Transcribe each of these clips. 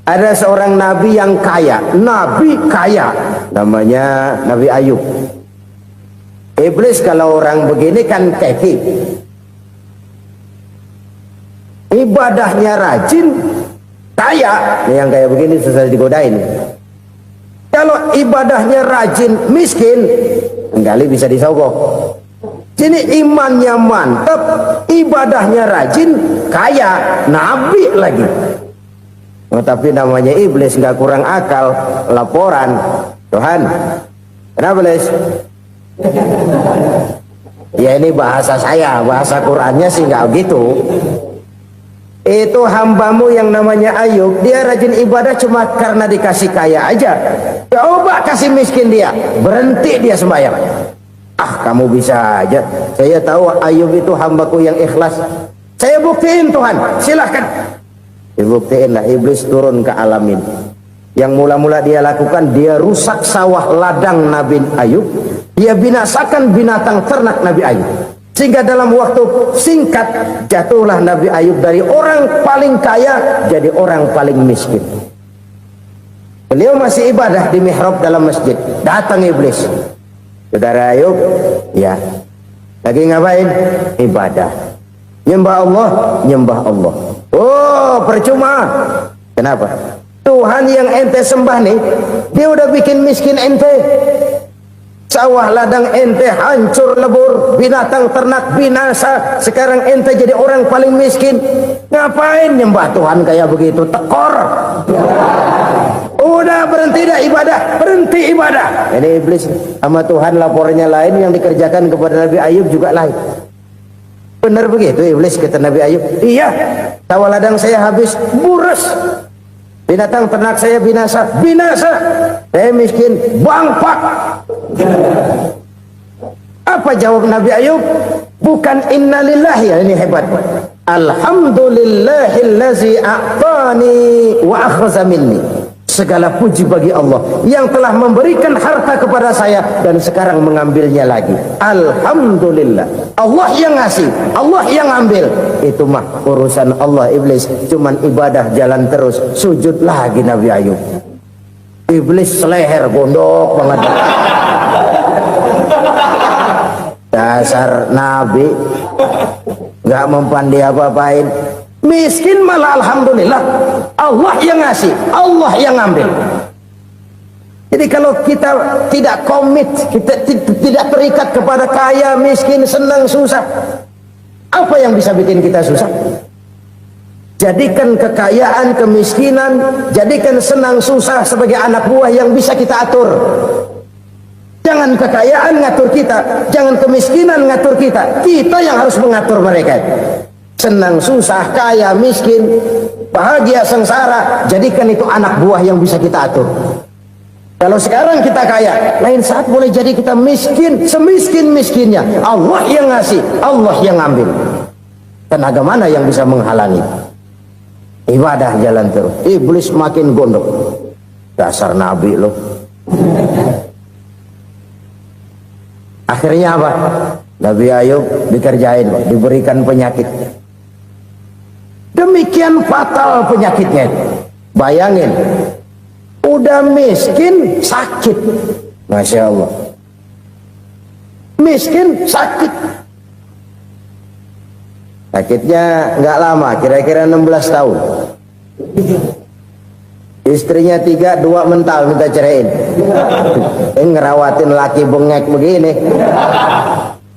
Ada seorang nabi yang kaya, nabi kaya, namanya Nabi Ayub. Iblis kalau orang begini kan keki, ibadahnya rajin, kaya. Yang kayak begini susah digodain. Kalau ibadahnya rajin, miskin, kali bisa disogok. Jadi imannya mantap, ibadahnya rajin, kaya, nabi lagi. Oh, tapi namanya iblis, nggak kurang akal. Laporan, Tuhan, kenapa Les? Ya ini bahasa saya, bahasa Qurannya sih nggak gitu. Itu hambamu yang namanya Ayub, dia rajin ibadah cuma karena dikasih kaya aja. Coba kasih miskin dia, berhenti dia sembahyang. Ah, kamu bisa aja. Saya tahu Ayub itu hambaku yang ikhlas. Saya buktiin Tuhan, silahkan. Dibuktiinlah. Iblis turun ke alam ini. Yang mula-mula dia lakukan, dia rusak sawah ladang Nabi Ayub, dia binasakan binatang ternak Nabi Ayub, sehingga dalam waktu singkat jatuhlah Nabi Ayub dari orang paling kaya jadi orang paling miskin. Beliau masih ibadah di mihrab dalam masjid, datang iblis. Saudara Ayub, ya, lagi ngapain? Ibadah, nyembah Allah, nyembah Allah. Oh, percuma. Kenapa? Tuhan yang ente sembah nih, dia udah bikin miskin ente. Sawah ladang ente hancur lebur, binatang ternak binasa. Sekarang ente jadi orang paling miskin. Ngapain nyembah Tuhan kayak begitu? Tekor. Udah berhenti dah ibadah, berhenti ibadah. Ini iblis sama Tuhan lapornya lain, yang dikerjakan kepada Nabi Ayub juga lain. Benar begitu iblis, kata Nabi Ayub. Iya, sawah ladang saya habis, buras. Binatang ternak saya binasa, binasa. Saya miskin, bangpak. Apa jawab Nabi Ayub? Bukan innalillahi, ya, ini hebat. Alhamdulillahillazi a'tani wa akhza minni. Segala puji bagi Allah yang telah memberikan harta kepada saya dan sekarang mengambilnya lagi. Alhamdulillah. Allah yang ngasih, Allah yang ambil. Itu mah urusan Allah. Iblis cuman ibadah jalan terus, sujud lagi Nabi Ayub. Iblis seleher gondok banget. Dasar Nabi nggak mempan dia apa-apain. Miskin malah alhamdulillah. Allah yang ngasih, Allah yang ambil. Jadi kalau kita tidak komit, kita tidak terikat kepada kaya, miskin, senang, susah, apa yang bisa bikin kita susah? Jadikan kekayaan, kemiskinan, jadikan senang, susah sebagai anak buah yang bisa kita atur. Jangan kekayaan ngatur kita, jangan kemiskinan ngatur kita. Kita yang harus mengatur mereka. Senang, susah, kaya, miskin, bahagia, sengsara, jadikan itu anak buah yang bisa kita atur. Kalau sekarang kita kaya, lain saat boleh jadi kita miskin, semiskin-miskinnya. Allah yang ngasih, Allah yang ambil. Tenaga mana yang bisa menghalangi? Ibadah jalan terus. Iblis makin gondok. Dasar Nabi loh. Akhirnya apa? Nabi Ayub dikerjain, diberikan penyakit. Demikian fatal penyakitnya. Bayangin, udah miskin sakit. Masya Allah. Miskin sakit. Sakitnya nggak lama, kira-kira 16 tahun. Istrinya 3, 2 mental minta ceraiin. Ngerawatin laki bengek begini.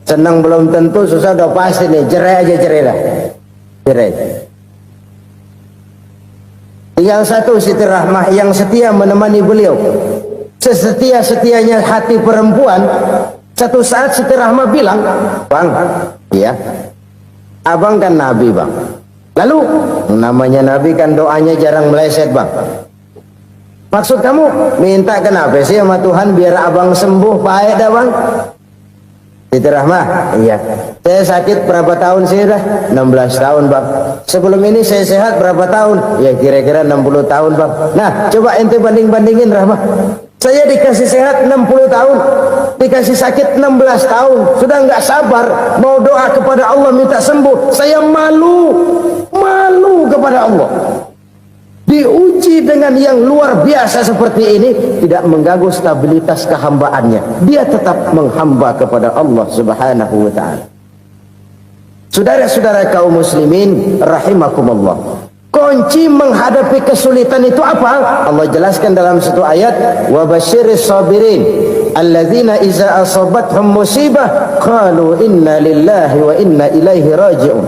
Senang belum tentu, susah udah pasti nih. Cerai aja, cerai lah. Cerai. Tinggal satu Siti Rahmah yang setia menemani beliau. Sesetia-setianya hati perempuan. Satu saat Siti Rahmah bilang, "Bang, iya, abang kan Nabi, Bang. Lalu, namanya Nabi kan doanya jarang meleset, Bang. Maksud kamu minta kenapa sih sama Tuhan biar abang sembuh, baik dah, Bang?" Siti Rahmah, iya. Saya sakit berapa tahun sih dah? 16 tahun, Bang. Sebelum ini saya sehat berapa tahun? Ya kira-kira 60 tahun, Bang. Nah, coba ente banding-bandingin, Rahmah. Saya dikasih sehat 60 tahun, dikasih sakit 16 tahun. Sudah nggak sabar mau doa kepada Allah minta sembuh. Saya malu kepada Allah. Diuji dengan yang luar biasa seperti ini tidak mengganggu stabilitas kehambaannya. Dia tetap menghamba kepada Allah Subhanahu wa ta'ala. Saudara-saudara kaum muslimin rahimakumullah, kunci menghadapi kesulitan itu apa? Allah jelaskan dalam satu ayat, wa basyiris sabirin alladzina iza asabathum musibah qalu inna lillahi wa inna ilaihi raji'un.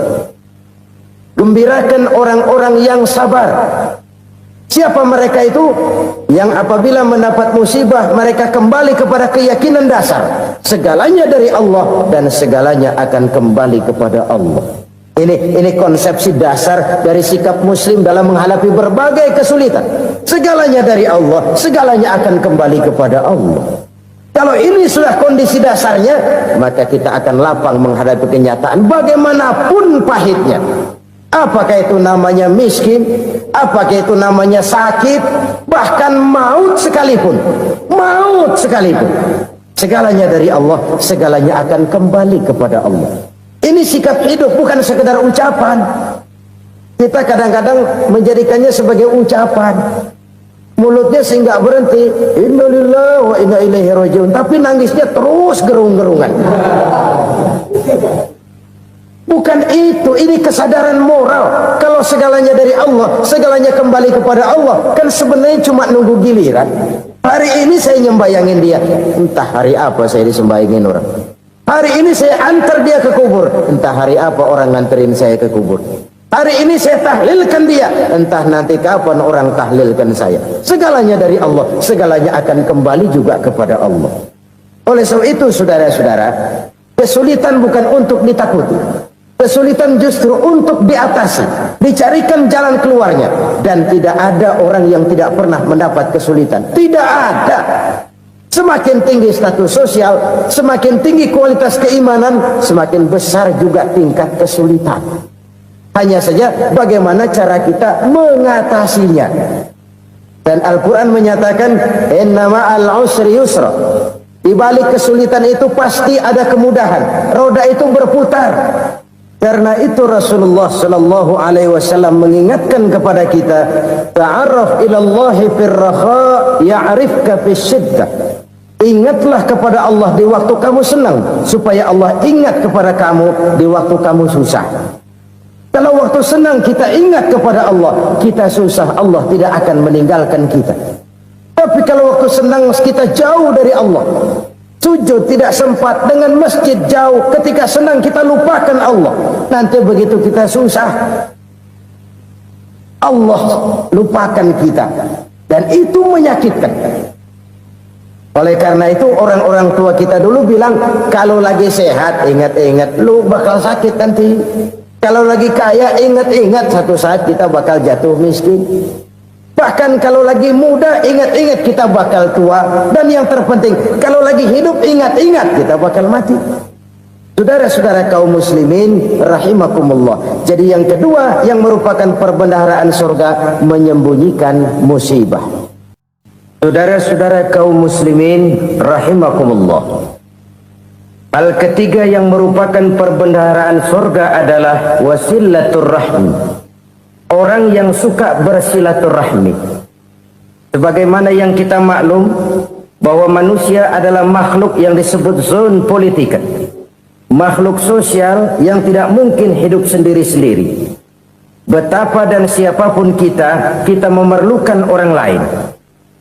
Gembirakan orang-orang yang sabar. Siapa mereka itu? Yang apabila mendapat musibah mereka kembali kepada keyakinan dasar, segalanya dari Allah dan segalanya akan kembali kepada Allah. Ini konsepsi dasar dari sikap muslim dalam menghadapi berbagai kesulitan. Segalanya dari Allah, segalanya akan kembali kepada Allah. Kalau ini sudah kondisi dasarnya, maka kita akan lapang menghadapi kenyataan bagaimanapun pahitnya. Apakah itu namanya miskin, apakah itu namanya sakit, bahkan maut sekalipun. Maut sekalipun. Segalanya dari Allah, segalanya akan kembali kepada Allah. Ini sikap hidup, bukan sekedar ucapan. Kita kadang-kadang menjadikannya sebagai ucapan. Mulutnya sehingga berhenti, innalillahi wa inna ilaihi raji'un, tapi nangisnya terus gerung-gerungan. Bukan itu, ini kesadaran moral. Kalau segalanya dari Allah, segalanya kembali kepada Allah, kan sebenarnya cuma nunggu giliran. Hari ini saya nyembayangin dia, entah hari apa saya disembayangin orang. Hari ini saya antar dia ke kubur, entah hari apa orang nganterin saya ke kubur. Hari ini saya tahlilkan dia, entah nanti kapan orang tahlilkan saya. Segalanya dari Allah, segalanya akan kembali juga kepada Allah. Oleh sebab itu saudara-saudara, kesulitan bukan untuk ditakuti. Kesulitan justru untuk diatasi, dicarikan jalan keluarnya. Dan tidak ada orang yang tidak pernah mendapat kesulitan. Tidak ada. Semakin tinggi status sosial, semakin tinggi kualitas keimanan, semakin besar juga tingkat kesulitan. Hanya saja bagaimana cara kita mengatasinya. Dan Al-Quran menyatakan, inna ma'al usri yusra. Di balik kesulitan itu pasti ada kemudahan. Roda itu berputar. Karena itu Rasulullah sallallahu alaihi wasallam mengingatkan kepada kita, ta'arraf ila Allahi fir raha ya'rifka fis syiddah. Ingatlah kepada Allah di waktu kamu senang, supaya Allah ingat kepada kamu di waktu kamu susah. Kalau waktu senang kita ingat kepada Allah, kita susah, Allah tidak akan meninggalkan kita. Tapi kalau waktu senang kita jauh dari Allah, sujud tidak sempat, dengan masjid jauh, ketika senang kita lupakan Allah. Nanti begitu kita susah, Allah lupakan kita. Dan itu menyakitkan. Oleh karena itu orang-orang tua kita dulu bilang, kalau lagi sehat ingat-ingat lu bakal sakit nanti. Kalau lagi kaya ingat-ingat satu saat kita bakal jatuh miskin. Bahkan kalau lagi muda, ingat-ingat kita bakal tua. Dan yang terpenting, kalau lagi hidup, ingat-ingat kita bakal mati. Saudara-saudara kaum muslimin rahimakumullah. Jadi yang kedua yang merupakan perbendaharaan surga, menyembunyikan musibah. Saudara-saudara kaum muslimin rahimakumullah. Hal ketiga yang merupakan perbendaharaan surga adalah wasilatur rahim. Orang yang suka bersilaturahmi. Sebagaimana yang kita maklum bahwa manusia adalah makhluk yang disebut zoon politika. Makhluk sosial yang tidak mungkin hidup sendiri-sendiri. Betapa dan siapapun kita memerlukan orang lain.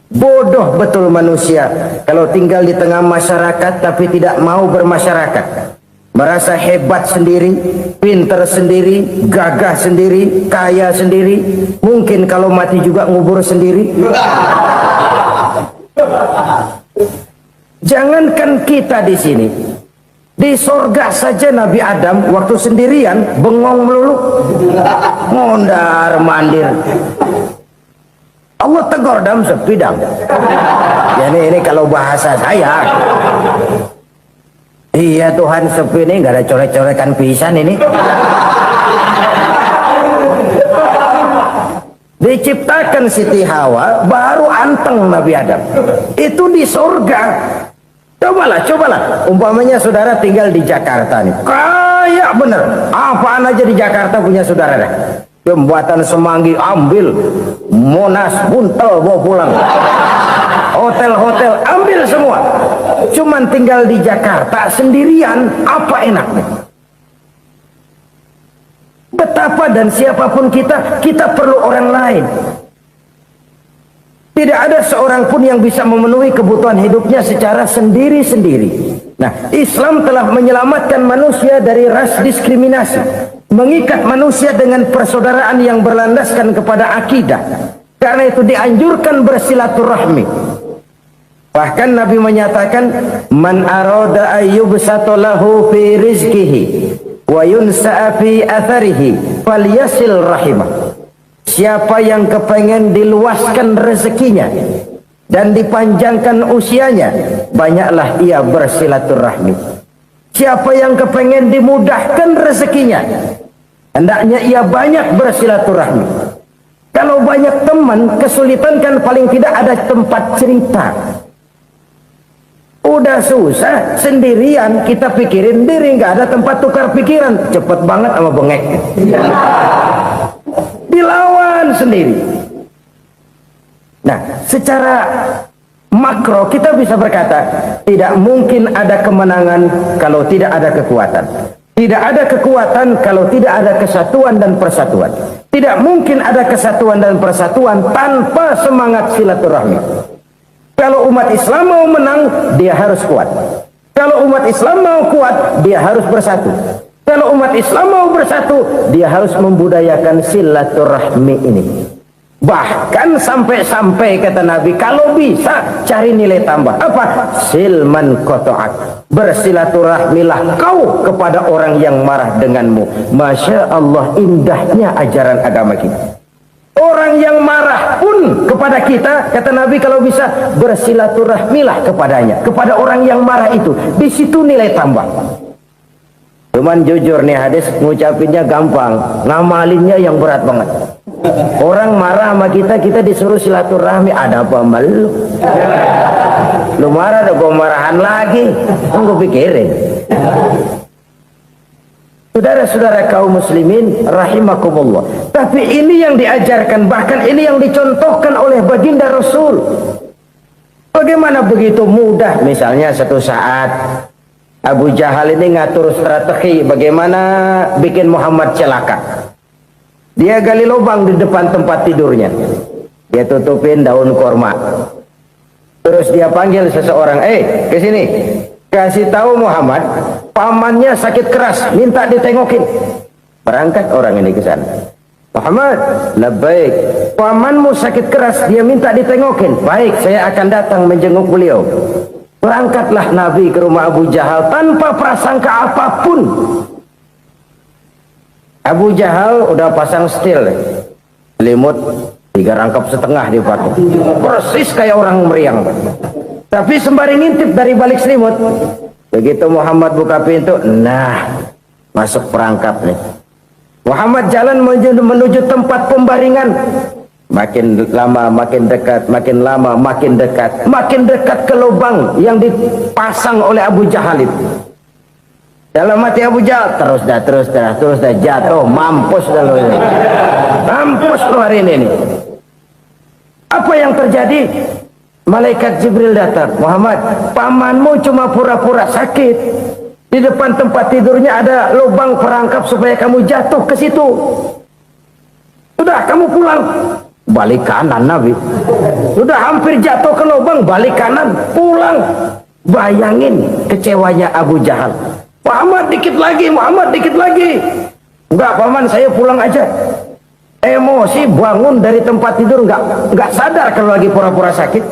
Bodoh betul manusia kalau tinggal di tengah masyarakat tapi tidak mau bermasyarakat. Merasa hebat sendiri, pintar sendiri, gagah sendiri, kaya sendiri. Mungkin kalau mati juga ngubur sendiri. Jangankan kita di sini, di sorga saja Nabi Adam waktu sendirian bengong melulu, mondar mandir. Allah tegur dalam sepidang. Ini kalau bahasa saya. Iya Tuhan, sepi ini nggak ada coret-coretan pisan ini. Diciptakan Siti Hawa baru anteng Nabi Adam. Itu di surga. Cobalah. Umpamanya saudara tinggal di Jakarta nih. Kayak bener. Apaan aja di Jakarta punya saudara dah. Jembatan Semanggi ambil, Monas, Buntel bawa pulang, hotel-hotel ambil semua. Cuman tinggal di Jakarta sendirian, apa enaknya? Betapa dan siapapun kita perlu orang lain. Tidak ada seorang pun yang bisa memenuhi kebutuhan hidupnya secara sendiri-sendiri. Nah, Islam telah menyelamatkan manusia dari ras diskriminasi, mengikat manusia dengan persaudaraan yang berlandaskan kepada akidah. Karena itu dianjurkan bersilaturahmi. Bahkan Nabi menyatakan, man arada ayyubsata lahu fi rizqihi wa yunsa'a fi atharihi falyasil rahimah. Siapa yang kepengen diluaskan rezekinya dan dipanjangkan usianya, banyaklah ia bersilaturahmi. Siapa yang kepengen dimudahkan rezekinya, hendaknya ia banyak bersilaturahmi. Kalau banyak teman, kesulitan kan paling tidak ada tempat cerita. Udah susah sendirian, kita pikirin diri, nggak ada tempat tukar pikiran. Cepet banget sama bengek. Dilawan sendiri. Nah, secara makro kita bisa berkata, tidak mungkin ada kemenangan kalau tidak ada kekuatan. Tidak ada kekuatan kalau tidak ada kesatuan dan persatuan. Tidak mungkin ada kesatuan dan persatuan tanpa semangat silaturahmi. Kalau umat Islam mau menang, dia harus kuat. Kalau umat Islam mau kuat, dia harus bersatu. Kalau umat Islam mau bersatu, dia harus membudayakan silaturahmi ini. Bahkan sampai-sampai kata Nabi, kalau bisa cari nilai tambah. Apa? Silman koto'ak. Bersilaturahmilah kau kepada orang yang marah denganmu. Masya Allah, indahnya ajaran agama kita. Orang yang marah pun kepada kita, kata Nabi, kalau bisa bersilaturahmilah kepadanya. Kepada orang yang marah itu. Di situ nilai tambah. Cuman jujur nih hadis ngucapinnya gampang, ngamalinnya yang berat banget. Orang marah sama kita disuruh silaturahmi, ada apa malu? Lu marah ada gua marahan lagi, gue pikirin. Saudara-saudara kaum muslimin rahimakumullah. Tapi ini yang diajarkan, bahkan ini yang dicontohkan oleh baginda Rasul. Bagaimana begitu mudah, misalnya satu saat Abu Jahal ini ngatur strategi bagaimana bikin Muhammad celaka. Dia gali lubang di depan tempat tidurnya. Dia tutupin daun korma. Terus dia panggil seseorang, ke sini. Kasih tahu Muhammad, pamannya sakit keras, minta ditengokin. Berangkat orang ini ke sana. Muhammad, labbaik. Pamanmu sakit keras, dia minta ditengokin. Baik, saya akan datang menjenguk beliau. Berangkatlah Nabi ke rumah Abu Jahal tanpa prasangka apapun. Abu Jahal udah pasang setil, selimut 3 rangkap setengah dipakai, persis kayak orang meriang. Tapi sembari ngintip dari balik selimut, begitu Muhammad buka pintu, nah masuk perangkap nih. Muhammad jalan menuju tempat pembaringan. Makin lama makin dekat, makin lama makin dekat, makin dekat ke lubang yang dipasang oleh Abu Jahal itu. Dalam hati Abu Jahal, terus dah jatuh, mampus dah lo ini. Mampus lo hari ini nih. Apa yang terjadi? Malaikat Jibril datang. Muhammad, pamanmu cuma pura-pura sakit. Di depan tempat tidurnya ada lubang perangkap supaya kamu jatuh ke situ. Sudah, kamu pulang. Balik kanan Nabi. Sudah hampir jatuh ke lubang, balik kanan, pulang. Bayangin kecewanya Abu Jahal. Muhammad dikit lagi, Muhammad dikit lagi. Enggak paman, saya pulang aja. Emosi bangun dari tempat tidur, enggak sadar kalau lagi pura-pura sakit.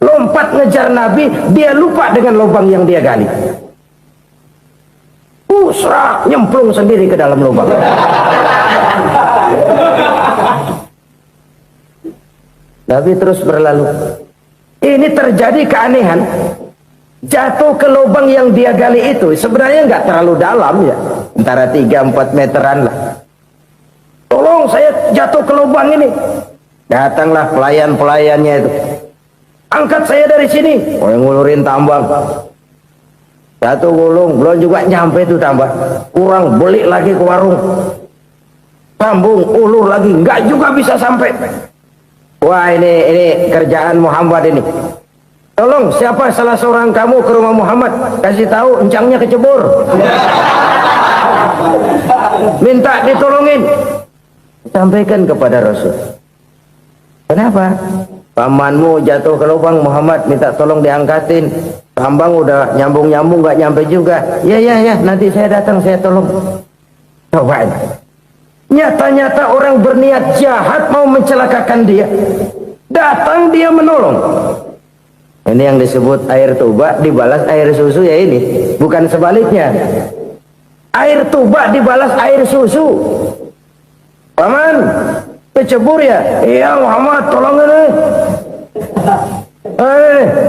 Lompat ngejar Nabi, dia lupa dengan lubang yang dia gali. Serak, nyemplung sendiri ke dalam lubang. Nabi terus berlalu. Ini terjadi keanehan. Jatuh ke lubang yang dia gali itu sebenarnya nggak terlalu dalam ya, antara 3-4 meteran lah. Tolong saya jatuh ke lubang ini. Datanglah pelayan-pelayannya itu. Angkat saya dari sini. Oh, yang ngulurin tambang. Satu gulung, belum juga nyampe itu tambah. Kurang, beli lagi ke warung. Sambung, ulur lagi, nggak juga bisa sampai. Wah, ini kerjaan Muhammad ini. Tolong, siapa salah seorang kamu ke rumah Muhammad, kasih tahu encangnya kecebur. Minta ditolongin. Sampaikan kepada Rasul. Kenapa? Pamanmu jatuh ke lubang, Muhammad minta tolong diangkatin. Tambang udah nyambung-nyambung gak nyampe juga. Ya, nanti saya datang, saya tolong. Cobain. Nyata-nyata orang berniat jahat mau mencelakakan dia. Datang dia menolong. Ini yang disebut air tuba dibalas air susu ya ini. Bukan sebaliknya. Air tuba dibalas air susu. Paman, kecebur ya? Iya Muhammad, tolong ini.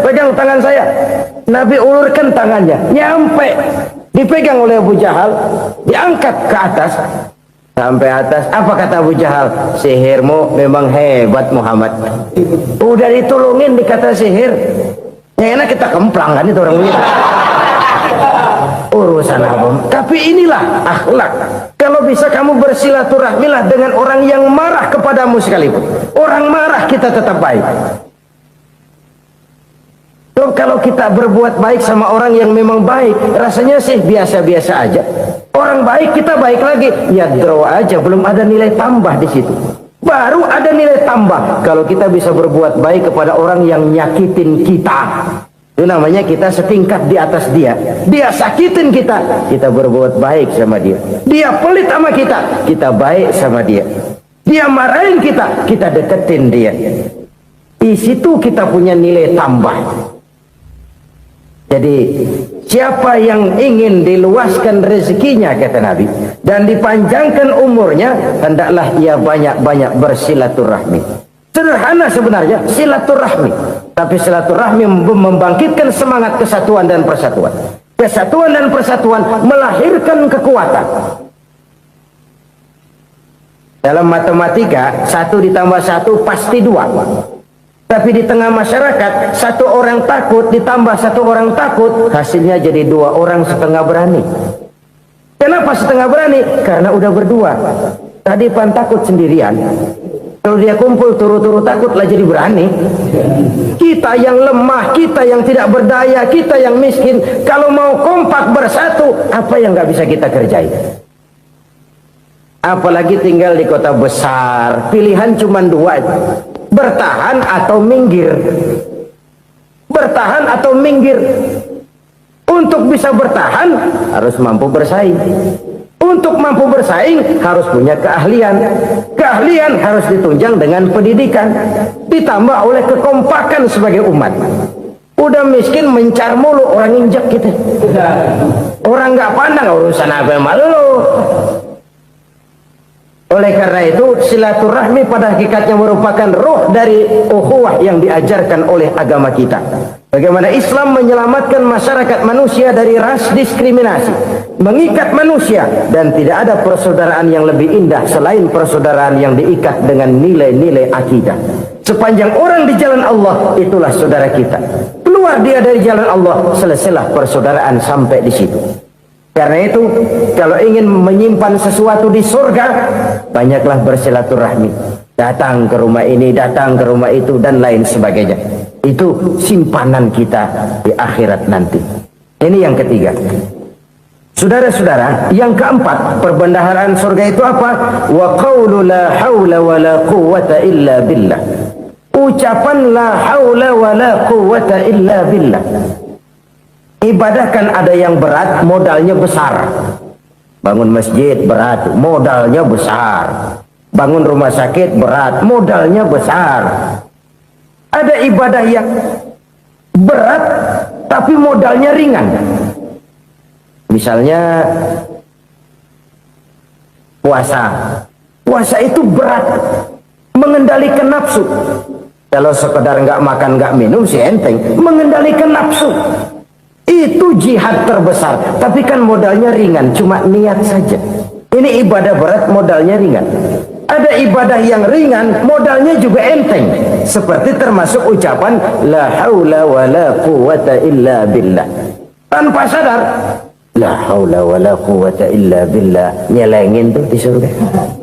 Pegang tangan saya. Nabi ulurkan tangannya, nyampe, dipegang oleh Abu Jahal, diangkat ke atas, sampai atas. Apa kata Abu Jahal? Sihirmu memang hebat Muhammad. Udah ditolongin dikata sihir. Yang enak kita kemplang kan itu orang begitu. Urusan apa? Tapi inilah akhlak. Kalau bisa kamu bersilaturahmilah dengan orang yang marah kepadamu sekalipun. Orang marah kita tetap baik. Kalau kita berbuat baik sama orang yang memang baik, rasanya sih biasa-biasa aja. Orang baik kita baik lagi, ya draw aja, belum ada nilai tambah di situ. Baru ada nilai tambah kalau kita bisa berbuat baik kepada orang yang nyakitin kita. Itu namanya kita setingkat di atas dia. Dia sakitin kita, kita berbuat baik sama dia. Dia pelit sama kita, kita baik sama dia. Dia marahin kita, kita deketin dia. Di situ kita punya nilai tambah. Jadi siapa yang ingin diluaskan rezekinya kata Nabi dan dipanjangkan umurnya, hendaklah ia banyak-banyak bersilaturahmi. Sederhana sebenarnya silaturahmi, tapi silaturahmi membangkitkan semangat kesatuan dan persatuan. Kesatuan dan persatuan melahirkan kekuatan. Dalam matematika 1 ditambah 1 pasti 2. Tapi di tengah masyarakat, 1 orang takut ditambah 1 orang takut, hasilnya jadi 2 orang setengah berani. Kenapa setengah berani? Karena udah berdua. Tadi pan takut sendirian. Kalau dia kumpul turu-turu takutlah jadi berani. Kita yang lemah, kita yang tidak berdaya, kita yang miskin, kalau mau kompak bersatu, apa yang nggak bisa kita kerjain? Apalagi tinggal di kota besar, pilihan cuma 2. Bertahan atau minggir. Bertahan atau minggir. Untuk bisa bertahan harus mampu bersaing. Untuk mampu bersaing harus punya keahlian. Keahlian harus ditunjang dengan pendidikan, ditambah oleh kekompakan sebagai umat. Udah miskin mencar mulu, orang injak kita. Orang nggak pandang urusan apa malu. Oleh karena itu silaturahmi pada hakikatnya merupakan roh dari ukhuwah yang diajarkan oleh agama kita. Bagaimana Islam menyelamatkan masyarakat manusia dari ras diskriminasi, mengikat manusia, dan tidak ada persaudaraan yang lebih indah selain persaudaraan yang diikat dengan nilai-nilai akidah. Sepanjang orang di jalan Allah, itulah saudara kita. Keluar dia dari jalan Allah, selesailah persaudaraan sampai di situ. Karena itu, kalau ingin menyimpan sesuatu di surga, banyaklah bersilaturahmi. Datang ke rumah ini, datang ke rumah itu, dan lain sebagainya. Itu simpanan kita di akhirat nanti. Ini yang ketiga. Saudara-saudara, yang keempat, perbendaharaan surga itu apa? Wa qawlu la hawla wa la quwwata illa billah. Ucapan la hawla wa la quwwata illa billah. Ibadah kan ada yang berat, modalnya besar. Bangun masjid berat, modalnya besar. Bangun rumah sakit berat, modalnya besar. Ada ibadah yang berat, tapi modalnya ringan. Misalnya puasa. Puasa itu berat, mengendalikan nafsu. Kalau sekedar nggak makan, nggak minum sih enteng. Mengendalikan nafsu. Itu jihad terbesar, tapi kan modalnya ringan, cuma niat saja. Ini ibadah berat, modalnya ringan. Ada ibadah yang ringan, modalnya juga enteng. Seperti termasuk ucapan la haula wa la quwwata illa billah. Tanpa sadar, la haula wa la quwwata illa billah, nyelengin tuh di surga.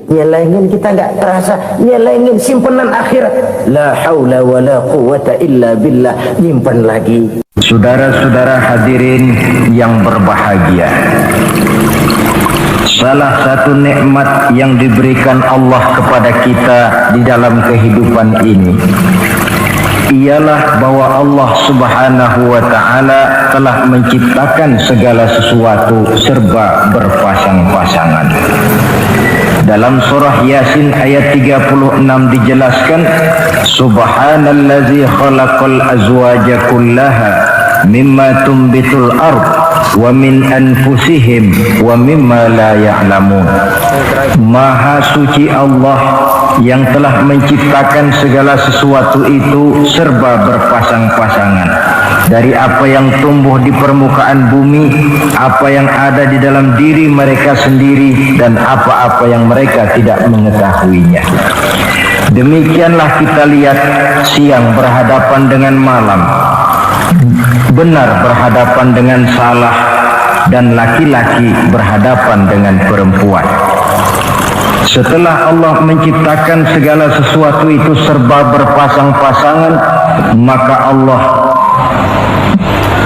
nyelengin kita nggak terasa, nyelengin simpenan akhirat. La haula wa la quwata illa billah, nyimpen lagi. Saudara-saudara hadirin yang berbahagia, salah satu nikmat yang diberikan Allah kepada kita di dalam kehidupan ini ialah bahwa Allah Subhanahu wa ta'ala telah menciptakan segala sesuatu serba berpasang-pasangan. Dalam surah Yasin ayat 36 dijelaskan, Subhanallazi khalaqal azwaja kullaha mimma tumbitul ard wa min anfusihim wa mimma la ya'lamun. Maha suci Allah yang telah menciptakan segala sesuatu itu serba berpasang-pasangan, dari apa yang tumbuh di permukaan bumi, apa yang ada di dalam diri mereka sendiri, dan apa-apa yang mereka tidak mengetahuinya. Demikianlah kita lihat siang berhadapan dengan malam, benar berhadapan dengan salah, dan laki-laki berhadapan dengan perempuan. Setelah Allah menciptakan segala sesuatu itu serba berpasang-pasangan, maka Allah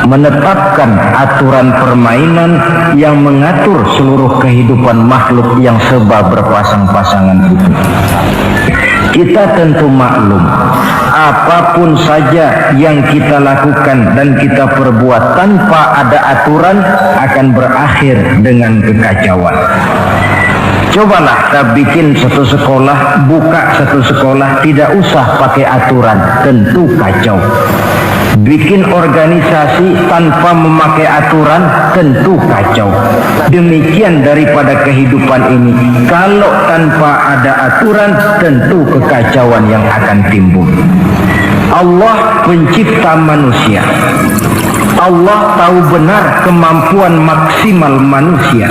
menetapkan aturan permainan yang mengatur seluruh kehidupan makhluk yang serba berpasang-pasangan itu. Kita tentu maklum, apapun saja yang kita lakukan dan kita perbuat tanpa ada aturan akan berakhir dengan kekacauan. Cobalah kita bikin satu sekolah, buka satu sekolah, tidak usah pakai aturan, tentu kacau. Bikin organisasi tanpa memakai aturan, tentu kacau. Demikian daripada kehidupan ini, kalau tanpa ada aturan, tentu kekacauan yang akan timbul. Allah pencipta manusia. Allah tahu benar kemampuan maksimal manusia.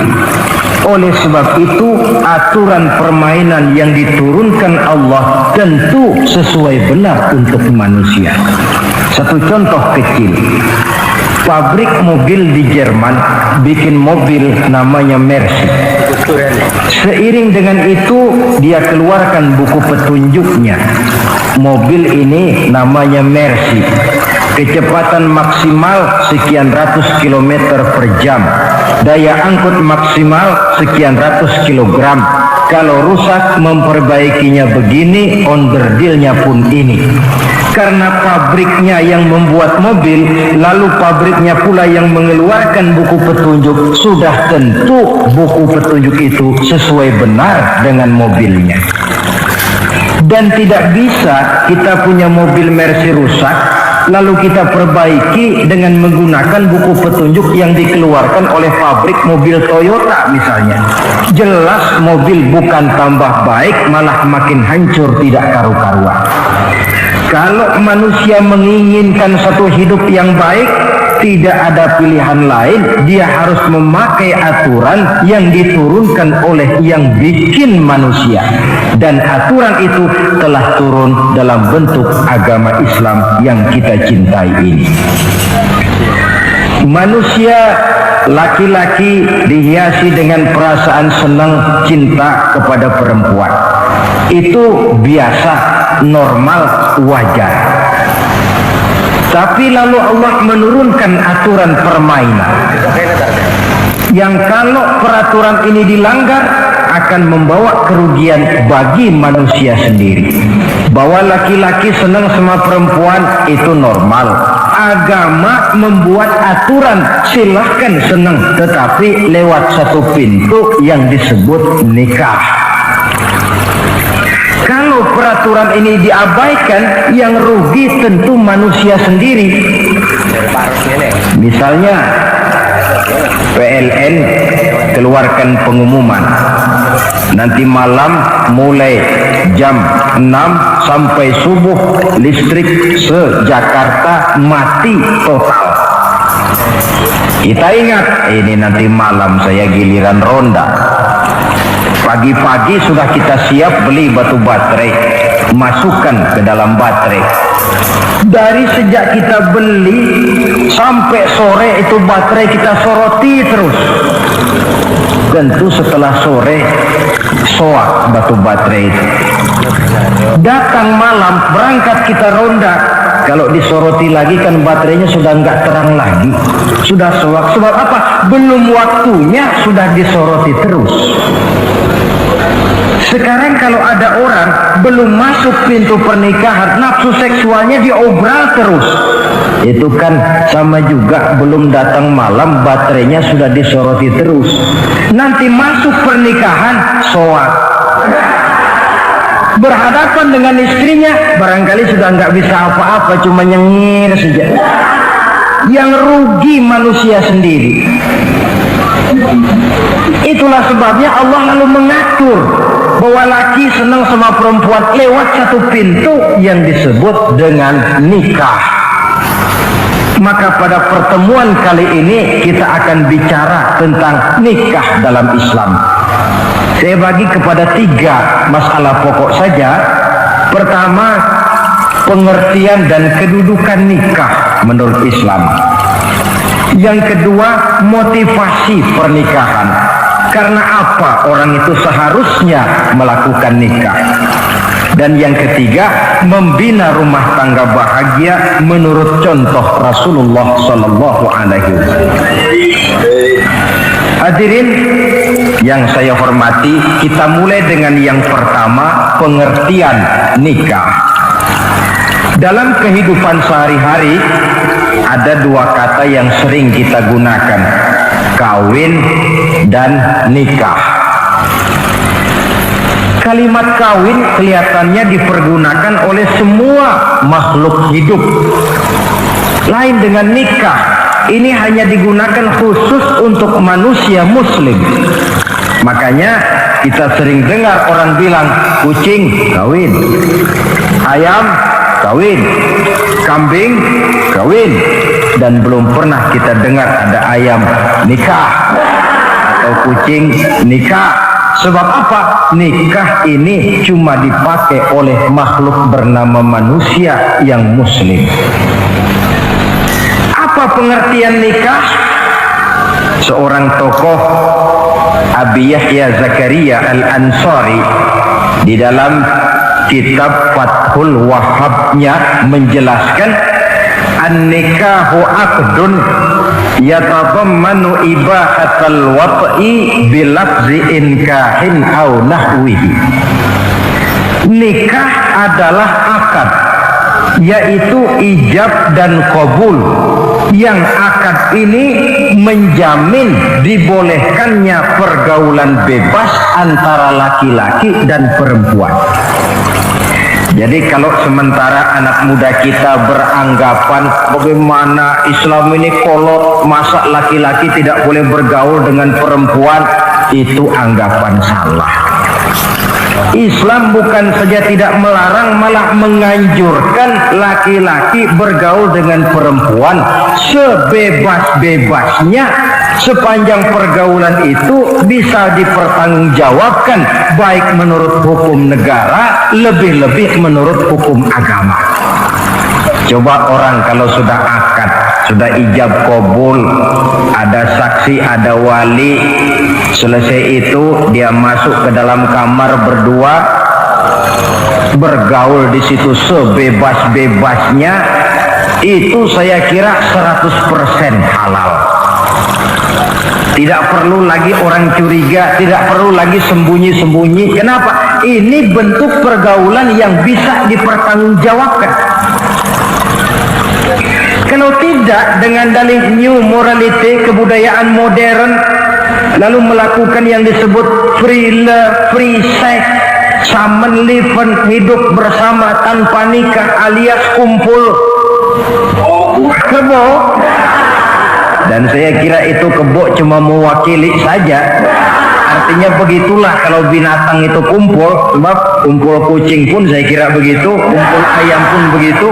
Oleh sebab itu, aturan permainan yang diturunkan Allah tentu sesuai benar untuk manusia. Satu contoh kecil, pabrik mobil di Jerman bikin mobil namanya Mercy. Seiring dengan itu dia keluarkan buku petunjuknya. Mobil ini namanya Mercy, kecepatan maksimal sekian ratus kilometer per jam, daya angkut maksimal sekian ratus kilogram. Kalau rusak memperbaikinya begini, onderdilnya pun ini. Karena pabriknya yang membuat mobil, lalu pabriknya pula yang mengeluarkan buku petunjuk, sudah tentu buku petunjuk itu sesuai benar dengan mobilnya. Dan tidak bisa kita punya mobil Mercy rusak lalu kita perbaiki dengan menggunakan buku petunjuk yang dikeluarkan oleh pabrik mobil Toyota misalnya. Jelas mobil bukan tambah baik, malah makin hancur tidak karu-karuan. Kalau manusia menginginkan satu hidup yang baik, tidak ada pilihan lain, dia harus memakai aturan yang diturunkan oleh yang bikin manusia. Dan aturan itu telah turun dalam bentuk agama Islam yang kita cintai ini. Manusia laki-laki dihiasi dengan perasaan senang cinta kepada perempuan. Itu biasa, normal, wajar. Tapi lalu Allah menurunkan aturan permainan yang kalau peraturan ini dilanggar akan membawa kerugian bagi manusia sendiri. Bahwa laki-laki senang sama perempuan itu normal. Agama membuat aturan silahkan senang, tetapi lewat satu pintu yang disebut nikah. Kalau peraturan ini diabaikan, yang rugi tentu manusia sendiri. Misalnya PLN keluarkan pengumuman, nanti malam mulai jam 6 sampai subuh listrik se-Jakarta mati total. Kita ingat, ini nanti malam saya giliran ronda. Pagi-pagi sudah kita siap beli batu baterai, masukkan ke dalam baterai. Dari sejak kita beli sampai sore itu baterai kita soroti terus. Tentu setelah sore soak batu baterai itu. Datang malam, berangkat kita ronda. Kalau disoroti lagi kan baterainya sudah nggak terang lagi, sudah soak. Sebab apa? Belum waktunya sudah disoroti terus. Sekarang kalau ada orang belum masuk pintu pernikahan, nafsu seksualnya diobral terus. Itu kan sama juga, belum datang malam baterainya sudah disoroti terus. Nanti masuk pernikahan soak. Berhadapan dengan istrinya barangkali sudah nggak bisa apa-apa, cuma nyengir saja. Yang rugi manusia sendiri. Itulah sebabnya Allah lalu mengatur bahwa laki senang sama perempuan lewat satu pintu yang disebut dengan nikah. Maka pada pertemuan kali ini kita akan bicara tentang nikah dalam Islam. Saya bagi kepada 3 masalah pokok saja. Pertama, pengertian dan kedudukan nikah menurut Islam. Yang kedua, motivasi pernikahan. Karena apa orang itu seharusnya melakukan nikah. Dan yang ketiga, membina rumah tangga bahagia menurut contoh Rasulullah Sallallahu Alaihi Wasallam. Hadirin yang saya hormati, kita mulai dengan yang pertama, pengertian nikah. Dalam kehidupan sehari-hari ada 2 kata yang sering kita gunakan, kawin dan nikah. Kalimat kawin kelihatannya dipergunakan oleh semua makhluk hidup. Lain dengan nikah, ini hanya digunakan khusus untuk manusia muslim. Makanya kita sering dengar orang bilang kucing kawin, ayam kawin, kambing kawin, dan belum pernah kita dengar ada ayam nikah atau kucing nikah. Sebab apa? Nikah ini cuma dipakai oleh makhluk bernama manusia yang muslim. Apa pengertian nikah? Seorang tokoh, Abi Yahya Zakaria Al-Ansari, di dalam kitab Fathul Wahhabnya menjelaskan, an-nikahu aqdun yatadammanu ibahatal wat'i bilafzi inkahin au nahwihi. Nikah adalah akad, yaitu ijab dan qabul, yang akad ini menjamin dibolehkannya pergaulan bebas antara laki-laki dan perempuan. Jadi kalau sementara anak muda kita beranggapan bagaimana Islam ini kolot, masa laki-laki tidak boleh bergaul dengan perempuan, itu anggapan salah. Islam bukan saja tidak melarang, malah menganjurkan laki-laki bergaul dengan perempuan sebebas-bebasnya, sepanjang pergaulan itu bisa dipertanggungjawabkan baik menurut hukum negara, lebih-lebih menurut hukum agama. Coba orang kalau sudah akad, sudah ijab kabul, ada saksi, ada wali, selesai itu dia masuk ke dalam kamar berdua, bergaul di situ sebebas-bebasnya, itu saya kira 100% halal. Tidak perlu lagi orang curiga, tidak perlu lagi sembunyi-sembunyi. Kenapa? Ini bentuk pergaulan yang bisa dipertanggungjawabkan. Kalau tidak, dengan dalih new morality, kebudayaan modern, lalu melakukan yang disebut free love, free sex, common living, hidup bersama tanpa nikah alias kumpul kebo. Dan saya kira itu kebo cuma mewakili saja. Artinya begitulah kalau binatang itu kumpul, sebab kumpul kucing pun saya kira begitu, kumpul ayam pun begitu.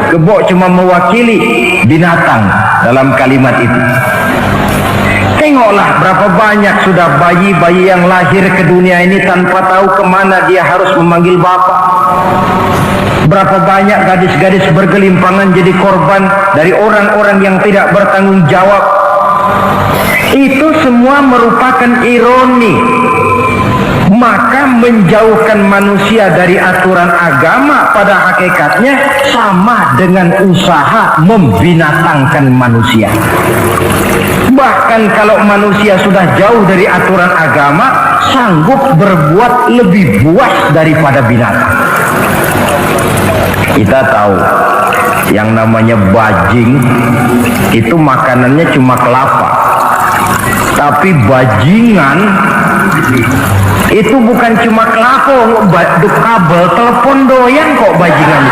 Kebo cuma mewakili binatang dalam kalimat itu. Tengoklah berapa banyak sudah bayi-bayi yang lahir ke dunia ini tanpa tahu kemana dia harus memanggil bapak. Berapa banyak gadis-gadis bergelimpangan jadi korban dari orang-orang yang tidak bertanggung jawab. Itu semua merupakan ironi, maka menjauhkan manusia dari aturan agama pada hakikatnya sama dengan usaha membinatangkan manusia. Bahkan kalau manusia sudah jauh dari aturan agama, sanggup berbuat lebih buas daripada binatang. Kita tahu yang namanya bajing itu makanannya cuma kelapa, tapi bajingan itu bukan cuma kelapa, kabel telepon doyan kok bajingan.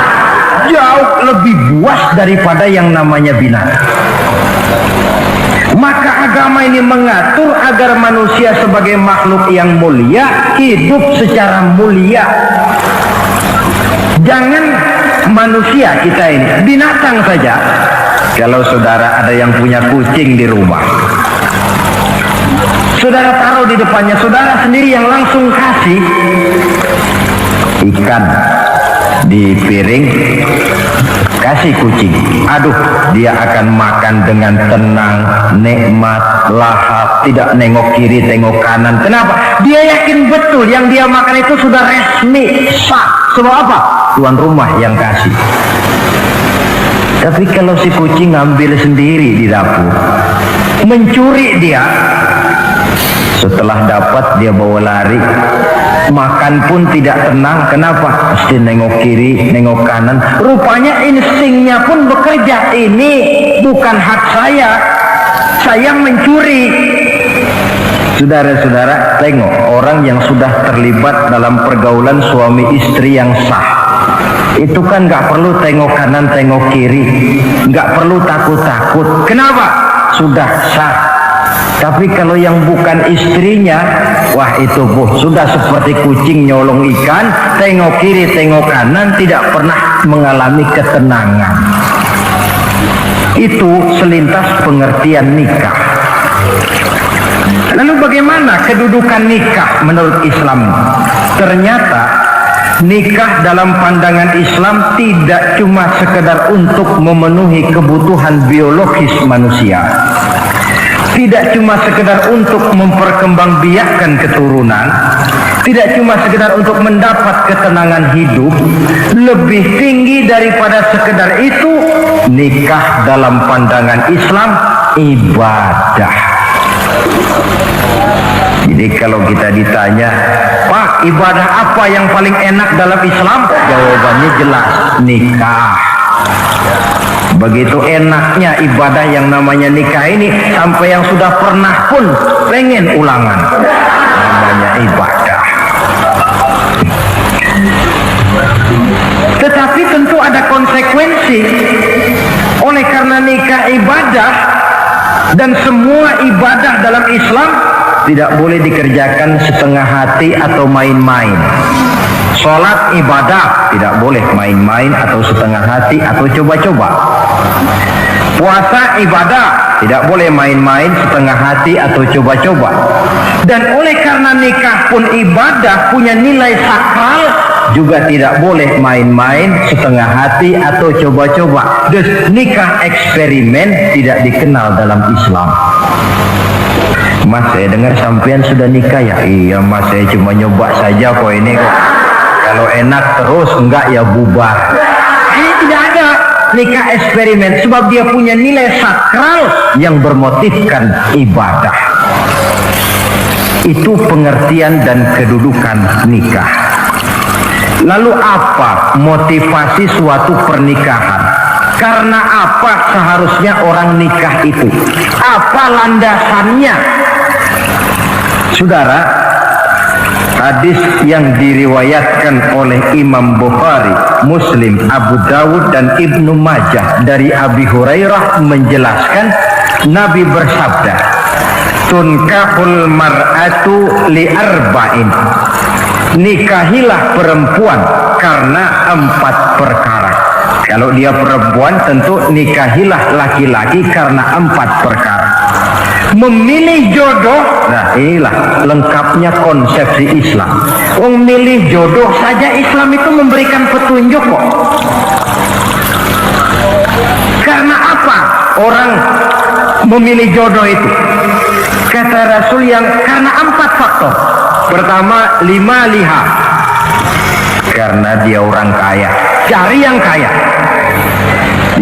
Jauh lebih buas daripada yang namanya binatang. Maka agama ini mengatur agar manusia sebagai makhluk yang mulia hidup secara mulia. Jangan manusia kita ini, binatang saja. Kalau saudara ada yang punya kucing di rumah, saudara taruh di depannya, saudara sendiri yang langsung kasih ikan di piring, kasih kucing. Aduh, dia akan makan dengan tenang, nikmat, lahap, tidak nengok kiri, tengok kanan. Kenapa? Dia yakin betul yang dia makan itu sudah resmi, sah. Sebab apa? Tuan rumah yang kasih. Tapi kalau si kucing ngambil sendiri di dapur, mencuri dia, setelah dapat dia bawa lari, makan pun tidak tenang. Kenapa? Mesti nengok kiri, nengok kanan. Rupanya instingnya pun bekerja. Ini bukan hak saya mencuri. Saudara-saudara, tengok orang yang sudah terlibat dalam pergaulan suami istri yang sah. Itu kan gak perlu tengok kanan, tengok kiri, gak perlu takut-takut. Kenapa? Sudah sah. Tapi kalau yang bukan istrinya, wah itu sudah seperti kucing nyolong ikan, tengok kiri, tengok kanan, tidak pernah mengalami ketenangan. Itu selintas pengertian nikah. Lalu bagaimana kedudukan nikah menurut Islam? Ternyata nikah dalam pandangan Islam tidak cuma sekedar untuk memenuhi kebutuhan biologis manusia, tidak cuma sekedar untuk memperkembangbiakkan keturunan, tidak cuma sekedar untuk mendapat ketenangan hidup. Lebih tinggi daripada sekedar itu, nikah dalam pandangan Islam ibadah. Jadi kalau kita ditanya, Pak, ibadah apa yang paling enak dalam Islam? Jawabannya jelas, nikah. Begitu enaknya ibadah yang namanya nikah ini, sampai yang sudah pernah pun pengen ulangan. Namanya ibadah. Tetapi tentu ada konsekuensi. Oleh karena nikah ibadah, dan semua ibadah dalam Islam tidak boleh dikerjakan setengah hati atau main-main. Sholat ibadah, tidak boleh main-main atau setengah hati atau coba-coba. Puasa ibadah, tidak boleh main-main, setengah hati atau coba-coba. Dan oleh karena nikah pun ibadah, punya nilai sakral, juga tidak boleh main-main, setengah hati atau coba-coba. Dan nikah eksperimen tidak dikenal dalam Islam. Mas, saya dengar sampean sudah nikah ya? Iya mas, saya cuma nyoba saja kok ini kok. Kalau enak terus, enggak ya bubar. Ini tidak ada nikah eksperimen, sebab dia punya nilai sakral yang bermotifkan ibadah. Itu pengertian dan kedudukan nikah. Lalu apa motivasi suatu pernikahan? Karena apa seharusnya orang nikah itu? Apa landasannya? Saudara, hadis yang diriwayatkan oleh Imam Bukhari, Muslim, Abu Dawud dan Ibnu Majah dari Abi Hurairah menjelaskan, Nabi bersabda, tunkahul mar'atu li arba'in. Nikahilah perempuan karena 4 perkara. Kalau dia perempuan, tentu nikahilah laki-laki karena 4 perkara. Memilih jodoh, nah inilah lengkapnya konsepsi Islam. Memilih jodoh saja Islam itu memberikan petunjuk kok. Karena apa orang memilih jodoh itu? Kata Rasul yang karena 4 faktor. Pertama, lima liha, karena dia orang kaya, cari yang kaya.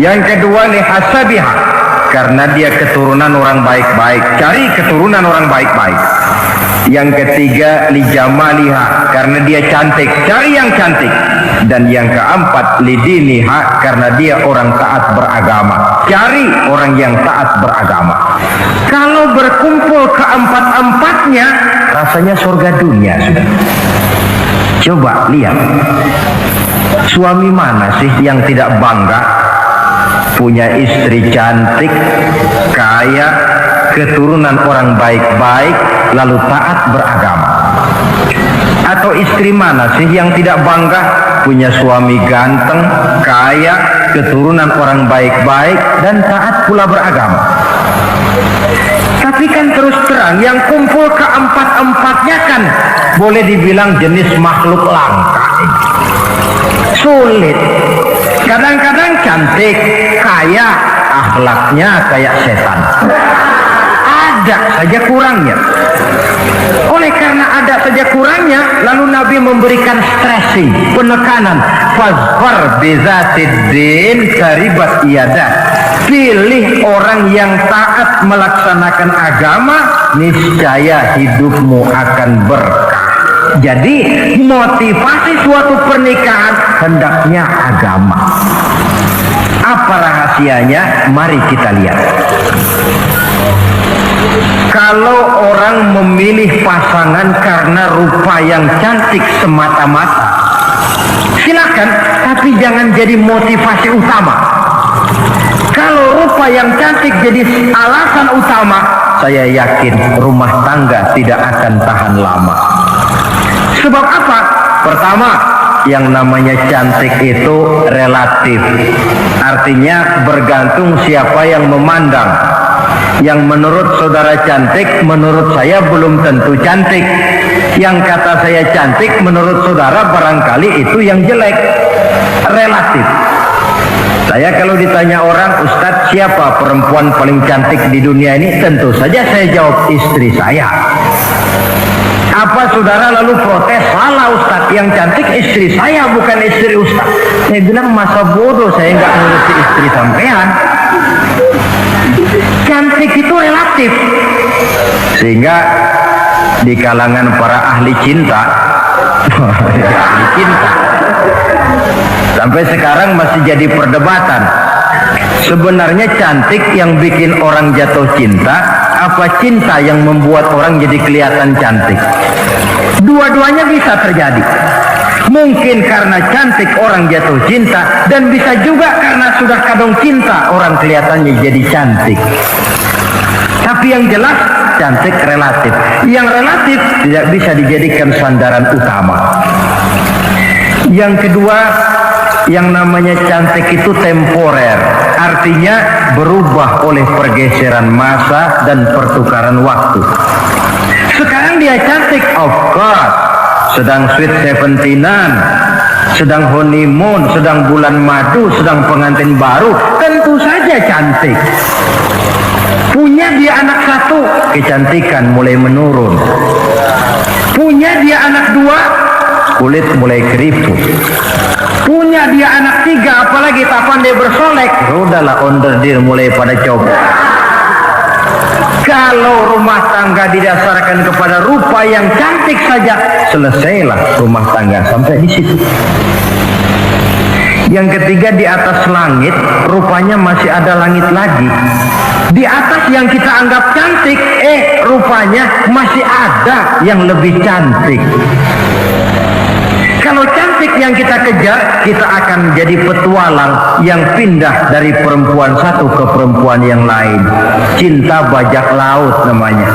Yang kedua, lihasabiha, karena dia keturunan orang baik-baik, cari keturunan orang baik-baik. Yang ketiga, lijamaliha, karena dia cantik, cari yang cantik. Dan yang keempat, lidiniha, karena dia orang taat beragama, cari orang yang taat beragama. Kalau berkumpul keempat-empatnya, rasanya surga dunia sudah. Coba lihat, suami mana sih yang tidak bangga punya istri cantik, kaya, keturunan orang baik-baik, lalu taat beragama? Atau istri mana sih yang tidak bangga punya suami ganteng, kaya, keturunan orang baik-baik, dan taat pula beragama? Tapi kan terus terang, yang kumpul keempat-empatnya kan boleh dibilang jenis makhluk langka. Sulit. Kadang-kadang cantik, kaya, akhlaknya kayak setan. Ada saja kurangnya. Oleh karena ada saja kurangnya, lalu Nabi memberikan stressing, penekanan. Fazfar bizatiddin karibat iyadah. Pilih orang yang taat melaksanakan agama, niscaya hidupmu akan berkah. Jadi motivasi suatu pernikahan hendaknya agama. Apa rahasianya? Mari kita lihat. Kalau orang memilih pasangan karena rupa yang cantik semata-mata, silakan, tapi jangan jadi motivasi utama. Kalau rupa yang cantik jadi alasan utama, saya yakin rumah tangga tidak akan tahan lama. Sebab apa? Pertama, yang namanya cantik itu relatif. Artinya bergantung siapa yang memandang. Yang menurut saudara cantik, menurut saya belum tentu cantik. Yang kata saya cantik, menurut saudara barangkali itu yang jelek. Relatif. Saya kalau ditanya orang, Ustadz, siapa perempuan paling cantik di dunia ini? Tentu saja saya jawab istri saya. Apa saudara lalu protes? Salah Ustadz, yang cantik istri saya, bukan istri Ustadz. Saya bilang, masa bodoh saya nggak ngurusi istri sampean. Cantik itu relatif. Sehingga di kalangan para ahli cinta, sampai sekarang masih jadi perdebatan. Sebenarnya cantik yang bikin orang jatuh cinta, apa cinta yang membuat orang jadi kelihatan cantik? Dua-duanya bisa terjadi. Mungkin karena cantik orang jatuh cinta, dan bisa juga karena sudah kadung cinta orang kelihatannya jadi cantik. Tapi yang jelas cantik relatif. Yang relatif tidak bisa dijadikan sandaran utama. Yang kedua, yang namanya cantik itu temporer. Artinya berubah oleh pergeseran masa dan pertukaran waktu. Sekarang dia cantik, of course, sedang sweet 17-an, sedang honeymoon, sedang bulan madu, sedang pengantin baru, tentu saja cantik. Punya dia anak satu, kecantikan mulai menurun. Punya dia anak dua, kulit mulai keriput. Punya dia anak tiga, apalagi tak pandai bersolek, udahlah onderdir mulai pada coba. Kalau rumah tangga didasarkan kepada rupa yang cantik saja, selesailah rumah tangga sampai di situ. Yang ketiga, di atas langit rupanya masih ada langit lagi. Di atas yang kita anggap cantik, rupanya masih ada yang lebih cantik. Kalau cantik yang kita kejar, kita akan jadi petualang yang pindah dari perempuan satu ke perempuan yang lain. Cinta bajak laut namanya.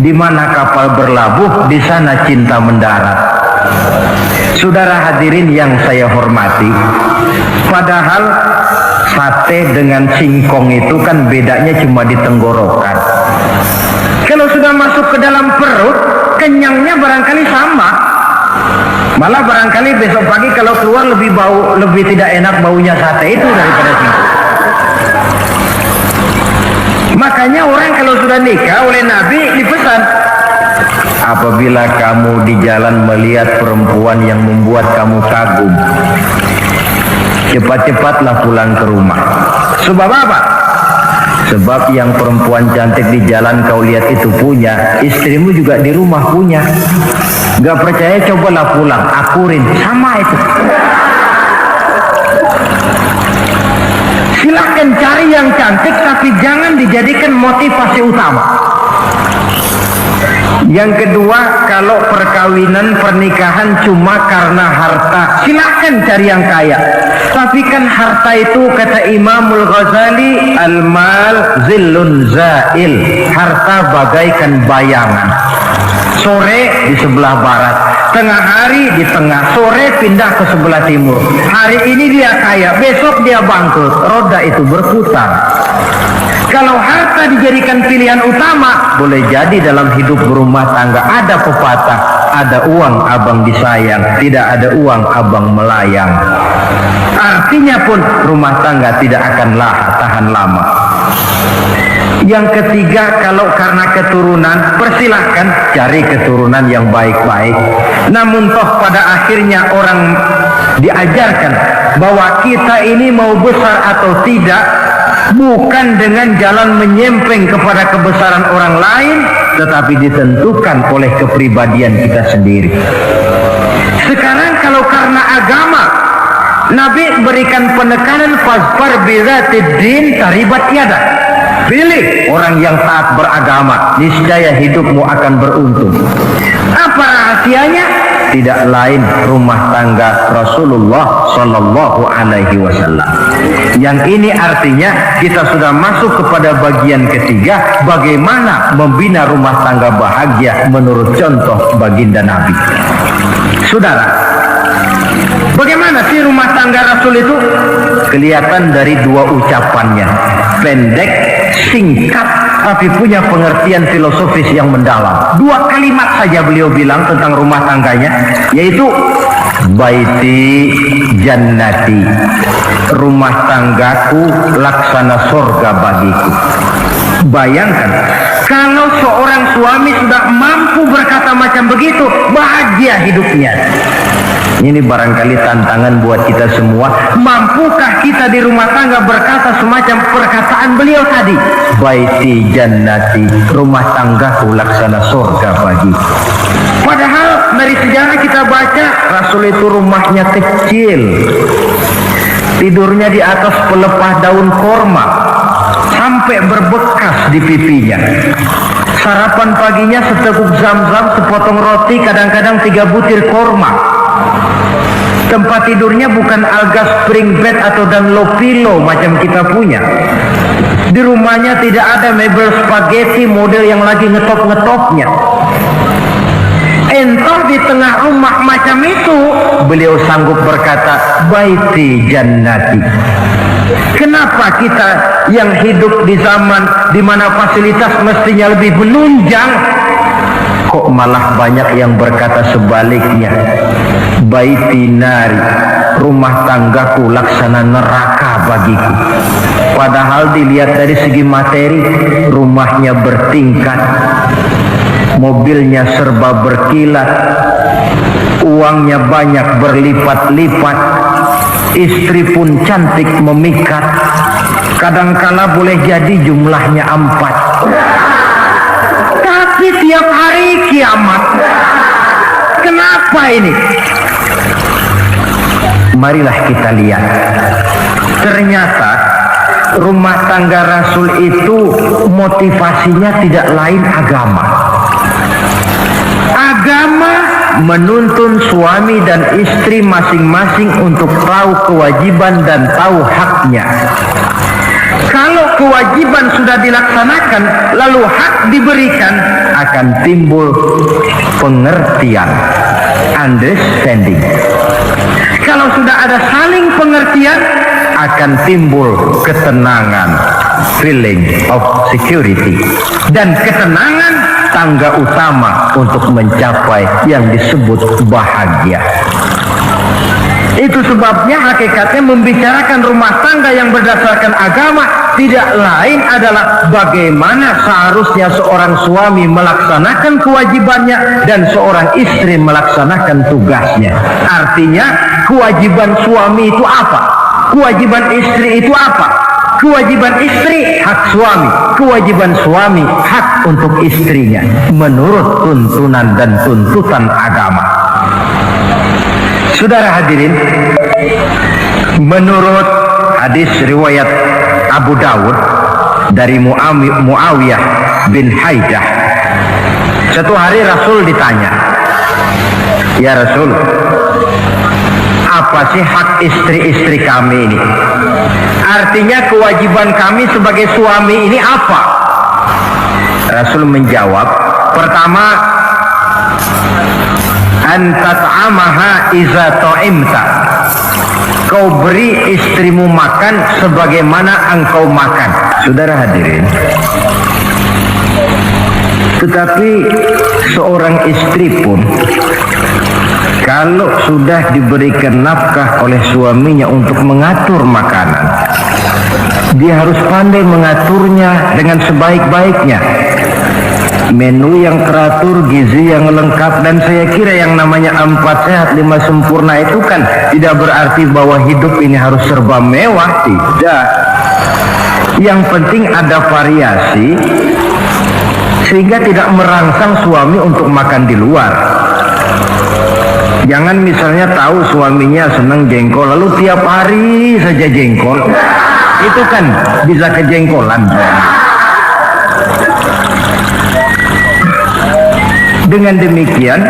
Di mana kapal berlabuh, di sana cinta mendarat. Saudara hadirin yang saya hormati, padahal sate dengan singkong itu kan bedanya cuma di tenggorokan. Kalau sudah masuk ke dalam perut, kenyangnya barangkali sama. Malah barangkali besok pagi kalau keluar lebih tidak enak baunya sate itu daripada singkong. Makanya orang kalau sudah nikah oleh Nabi dipesan, apabila kamu di jalan melihat perempuan yang membuat kamu kagum, cepat-cepatlah pulang ke rumah. Sebab apa? Sebab yang perempuan cantik di jalan kau lihat itu punya, istrimu juga di rumah punya. Gak percaya, cobalah pulang, akurin, sama itu. Silahkan cari yang cantik, tapi jangan dijadikan motivasi utama. Yang kedua, kalau perkawinan, pernikahan cuma karena harta, silahkan cari yang kaya. Tapi kan harta itu, kata Imamul Ghazali, al-mal zillun zail, harta bagaikan bayangan. Sore di sebelah barat, tengah hari di tengah, sore pindah ke sebelah timur. Hari ini dia kaya, besok dia bangkrut, roda itu berputar. Kalau harta dijadikan pilihan utama, boleh jadi dalam hidup berumah tangga ada pepatah, ada uang abang disayang, tidak ada uang abang melayang. Artinya pun rumah tangga tidak akan tahan lama. Yang ketiga, kalau karena keturunan, persilahkan cari keturunan yang baik-baik. Namun toh pada akhirnya orang diajarkan bahwa kita ini mau besar atau tidak, bukan dengan jalan menyempeng kepada kebesaran orang lain, tetapi ditentukan oleh kepribadian kita sendiri. Sekarang kalau karena agama, Nabi berikan penekanan fazfar bizatid din taribat yada. Pilih orang yang taat beragama, niscaya hidupmu akan beruntung. Apa rahasianya? Tidak lain rumah tangga Rasulullah Sallallahu Alaihi Wasallam. Yang ini artinya kita sudah masuk kepada bagian ketiga, bagaimana membina rumah tangga bahagia menurut contoh baginda Nabi. Saudara, bagaimana sih rumah tangga Rasul itu? Kelihatan dari dua ucapannya, pendek, singkat, tapi punya pengertian filosofis yang mendalam. Dua kalimat saja beliau bilang tentang rumah tangganya, yaitu baiti jannati, rumah tanggaku laksana surga bagiku. Bayangkan kalau seorang suami sudah mampu berkata macam begitu, bahagia hidupnya. Ini barangkali tantangan buat kita semua. Mampukah kita di rumah tangga berkata semacam perkataan beliau tadi? Baiti jannati, rumah tanggaku laksana surga bagi. Padahal dari sejarah kita baca, Rasul itu rumahnya kecil, tidurnya di atas pelepah daun korma, sampai berbekas di pipinya. Sarapan paginya seteguk zam-zam, sepotong roti, kadang-kadang 3 butir korma. Tempat tidurnya bukan alga spring bed atau Dunlop pillow macam kita punya. Di rumahnya tidak ada mebel spaghetti model yang lagi ngetop-ngetopnya. Entah di tengah rumah macam itu, beliau sanggup berkata, baiti jannati. Kenapa kita yang hidup di zaman di mana fasilitas mestinya lebih menunjang, kok malah banyak yang berkata sebaliknya? Baiti nari, rumah tanggaku laksana neraka bagiku. Padahal dilihat dari segi materi, rumahnya bertingkat, mobilnya serba berkilat, uangnya banyak berlipat-lipat, istri pun cantik memikat, kadangkala boleh jadi jumlahnya 4. Tapi tiap hari kiamat. Kenapa ini? Marilah kita lihat. Ternyata rumah tangga Rasul itu motivasinya tidak lain agama. Agama menuntun suami dan istri masing-masing untuk tahu kewajiban dan tahu haknya. Kalau kewajiban sudah dilaksanakan, lalu hak diberikan, akan timbul pengertian, understanding. Kalau sudah ada saling pengertian, akan timbul ketenangan, feeling of security. Dan ketenangan tangga utama untuk mencapai yang disebut bahagia. Itu sebabnya hakikatnya membicarakan rumah tangga yang berdasarkan agama tidak lain adalah bagaimana seharusnya seorang suami melaksanakan kewajibannya dan seorang istri melaksanakan tugasnya. Artinya kewajiban suami itu apa? Kewajiban istri itu apa? Kewajiban istri hak suami, kewajiban suami hak untuk istrinya menurut tuntunan dan tuntutan agama. Saudara hadirin, menurut hadis riwayat Abu Dawud dari Muawiyah bin Haidah, satu hari Rasul ditanya, ya Rasul, apa sih hak istri-istri kami ini? Artinya kewajiban kami sebagai suami ini apa? Rasul menjawab, pertama, antat'amaha iza ta'imta, kau beri istrimu makan sebagaimana engkau makan. Saudara hadirin, tetapi seorang istri pun kalau sudah diberikan nafkah oleh suaminya untuk mengatur makanan, dia harus pandai mengaturnya dengan sebaik-baiknya. Menu yang teratur, gizi yang lengkap, dan saya kira yang namanya 4 sehat 5 sempurna itu kan tidak berarti bahwa hidup ini harus serba mewah, tidak. Yang penting ada variasi sehingga tidak merangsang suami untuk makan di luar. Jangan misalnya tahu suaminya senang jengkol lalu tiap hari saja jengkol, itu kan bisa kejengkolan. Dengan demikian,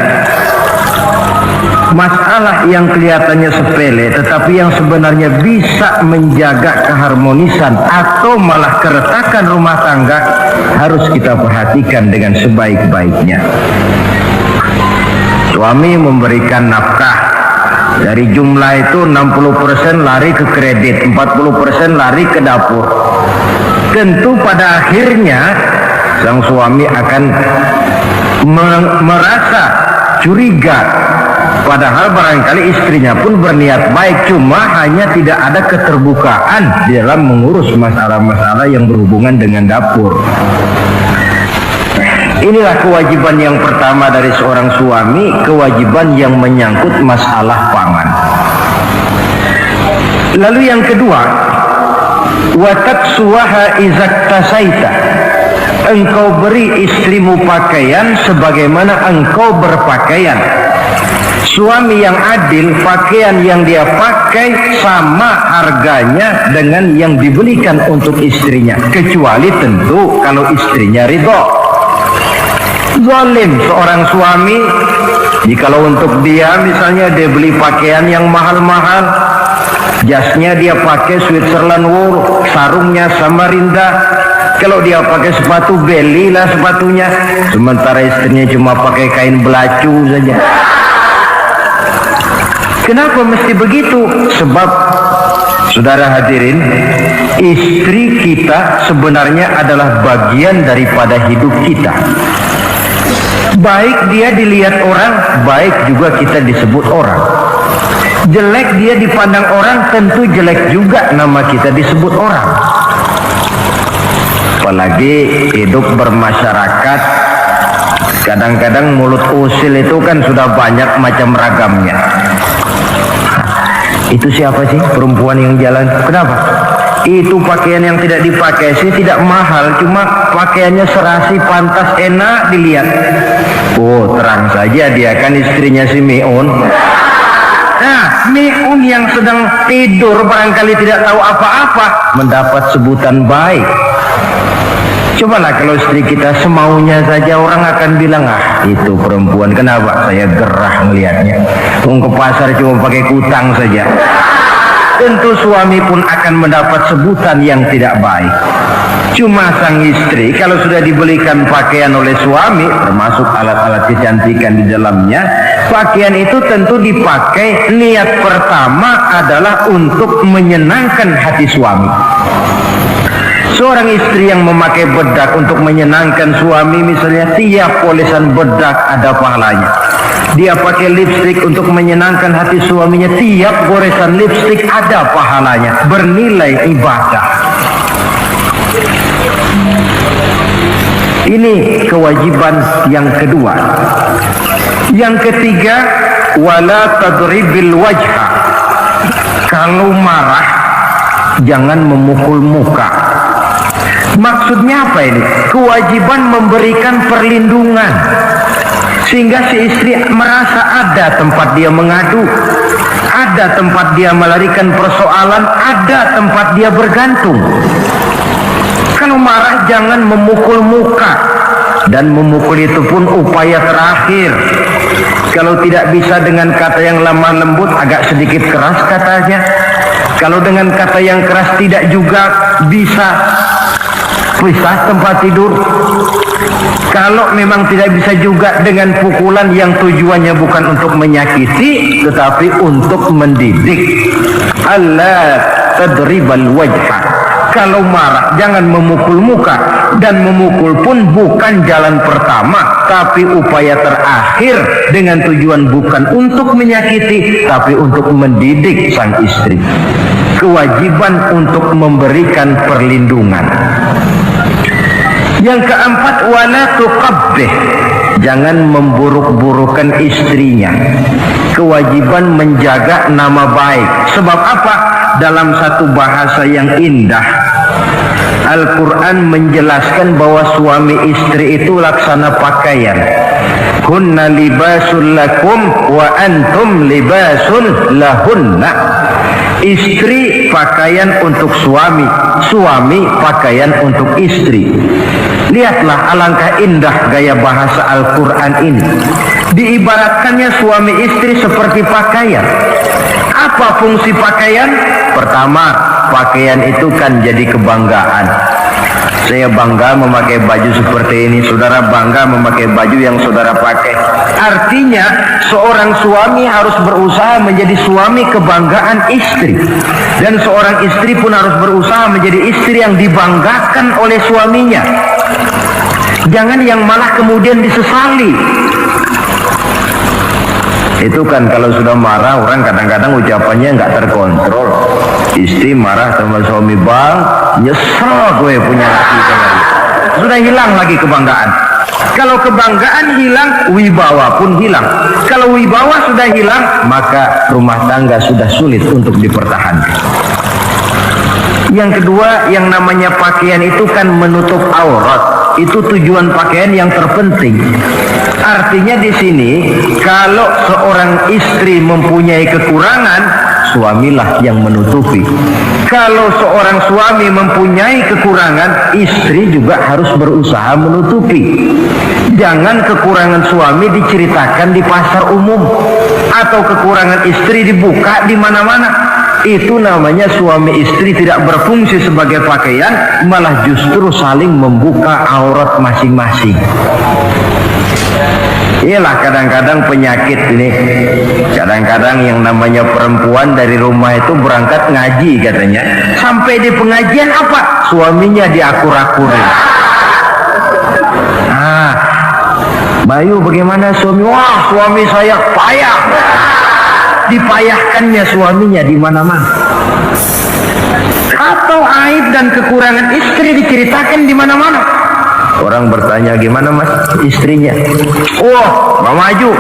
masalah yang kelihatannya sepele tetapi yang sebenarnya bisa menjaga keharmonisan atau malah keretakan rumah tangga harus kita perhatikan dengan sebaik-baiknya. Suami memberikan nafkah, dari jumlah itu 60% lari ke kredit, 40% lari ke dapur. Tentu pada akhirnya sang suami akan merasa curiga, padahal barangkali istrinya pun berniat baik, cuma hanya tidak ada keterbukaan di dalam mengurus masalah-masalah yang berhubungan dengan dapur. Inilah kewajiban yang pertama dari seorang suami, kewajiban yang menyangkut masalah pangan. Lalu yang kedua, wa taksuwaha izak tasaita, engkau beri istrimu pakaian sebagaimana engkau berpakaian. Suami yang adil, pakaian yang dia pakai sama harganya dengan yang dibelikan untuk istrinya, kecuali tentu kalau istrinya ridho. Zalim seorang suami jikalau untuk dia misalnya dia beli pakaian yang mahal-mahal, jasnya dia pakai Switzerland wool, sarungnya Samarinda, kalau dia pakai sepatu belilah sepatunya, sementara istrinya cuma pakai kain belacu saja. Kenapa mesti begitu? Sebab saudara hadirin, istri kita sebenarnya adalah bagian daripada hidup kita. Baik dia dilihat orang, baik juga kita disebut orang. Jelek dia dipandang orang, tentu jelek juga nama kita disebut orang. Apalagi hidup bermasyarakat, kadang-kadang mulut usil itu kan sudah banyak macam ragamnya. Itu siapa sih perempuan yang jalan? Kenapa? Itu pakaian yang tidak dipakai sih tidak mahal, cuma pakaiannya serasi, pantas, enak dilihat. Oh, terang saja dia kan istrinya si Miun. Nah, Miun yang sedang tidur barangkali tidak tahu apa-apa mendapat sebutan baik. Cobalah kalau istri kita semaunya saja, orang akan bilang, ah itu perempuan, kenapa saya gerah melihatnya, ke pasar cuma pakai kutang saja. Tentu suami pun akan mendapat sebutan yang tidak baik. Cuma sang istri kalau sudah dibelikan pakaian oleh suami, termasuk alat-alat kecantikan di dalamnya, pakaian itu tentu dipakai, niat pertama adalah untuk menyenangkan hati suami. Seorang istri yang memakai bedak untuk menyenangkan suami, misalnya tiap polesan bedak ada pahalanya. Dia pakai lipstik untuk menyenangkan hati suaminya, tiap goresan lipstik ada pahalanya, bernilai ibadah. Ini kewajiban yang kedua. Yang ketiga, wala tadribil wajha. Kalau marah jangan memukul muka. Maksudnya apa ini? Kewajiban memberikan perlindungan sehingga si istri merasa ada tempat dia mengadu, ada tempat dia melarikan persoalan, ada tempat dia bergantung. Kalau marah jangan memukul muka, dan memukul itu pun upaya terakhir. Kalau tidak bisa dengan kata yang lemah lembut, agak sedikit keras katanya. Kalau dengan kata yang keras tidak juga bisa, pisah tempat tidur. Kalau memang tidak bisa juga dengan pukulan yang tujuannya bukan untuk menyakiti tetapi untuk mendidik. Allah tadribal wajha. Kalau marah jangan memukul muka, dan memukul pun bukan jalan pertama tapi upaya terakhir dengan tujuan bukan untuk menyakiti tapi untuk mendidik sang istri. Kewajiban untuk memberikan perlindungan. Yang keempat, wala tuqabbih. Jangan memburuk-burukan istrinya. Kewajiban menjaga nama baik. Sebab apa? Dalam satu bahasa yang indah, Al-Quran menjelaskan bahwa suami istri itu laksana pakaian. Hunna libasul lakum wa antum libasun lahunna. Istri pakaian untuk suami, suami pakaian untuk istri. Lihatlah alangkah indah gaya bahasa Al-Quran ini. Diibaratkannya suami istri seperti pakaian. Apa fungsi pakaian? Pertama, pakaian itu kan jadi kebanggaan. Saya bangga memakai baju seperti ini, saudara bangga memakai baju yang saudara pakai. Artinya seorang suami harus berusaha menjadi suami kebanggaan istri, dan seorang istri pun harus berusaha menjadi istri yang dibanggakan oleh suaminya. Jangan yang malah kemudian disesali. Itu kan kalau sudah marah orang kadang-kadang ucapannya nggak terkontrol. Istri marah sama suami, bang, nyesel gue punya laki sama dia. Sudah hilang lagi kebanggaan. Kalau kebanggaan hilang, wibawa pun hilang. Kalau wibawa sudah hilang, maka rumah tangga sudah sulit untuk dipertahankan. Yang kedua, yang namanya pakaian itu kan menutup aurat. Itu tujuan pakaian yang terpenting. Artinya di sini, kalau seorang istri mempunyai kekurangan, suamilah yang menutupi. Kalau seorang suami mempunyai kekurangan, istri juga harus berusaha menutupi. Jangan kekurangan suami diceritakan di pasar umum, atau kekurangan istri dibuka di mana-mana. Itu namanya suami istri tidak berfungsi sebagai pakaian, malah justru saling membuka aurat masing-masing. Iyalah kadang-kadang penyakit ini. Kadang-kadang yang namanya perempuan dari rumah itu berangkat ngaji katanya, sampai di pengajian apa? Suaminya diakur-akurin. Bayu bagaimana suami? Wah, suami saya payah. Dipayahkannya suaminya di mana-mana. Atau aib dan kekurangan istri diceritakan di mana-mana. Orang bertanya, gimana mas istrinya? Oh, Mbak Maju.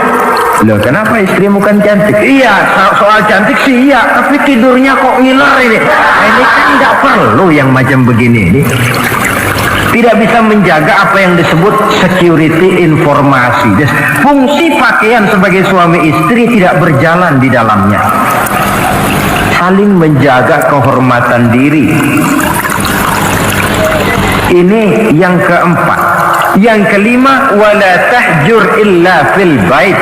Loh, kenapa istrimu kan cantik? Iya, soal cantik sih iya, tapi tidurnya kok ngiler ini. Ini kan tidak perlu yang macam begini ini. Tidak bisa menjaga apa yang disebut security informasi. Fungsi pakaian sebagai suami istri tidak berjalan di dalamnya. Saling menjaga kehormatan diri. Ini yang keempat. Yang kelima, wala tahjur illa fil bait.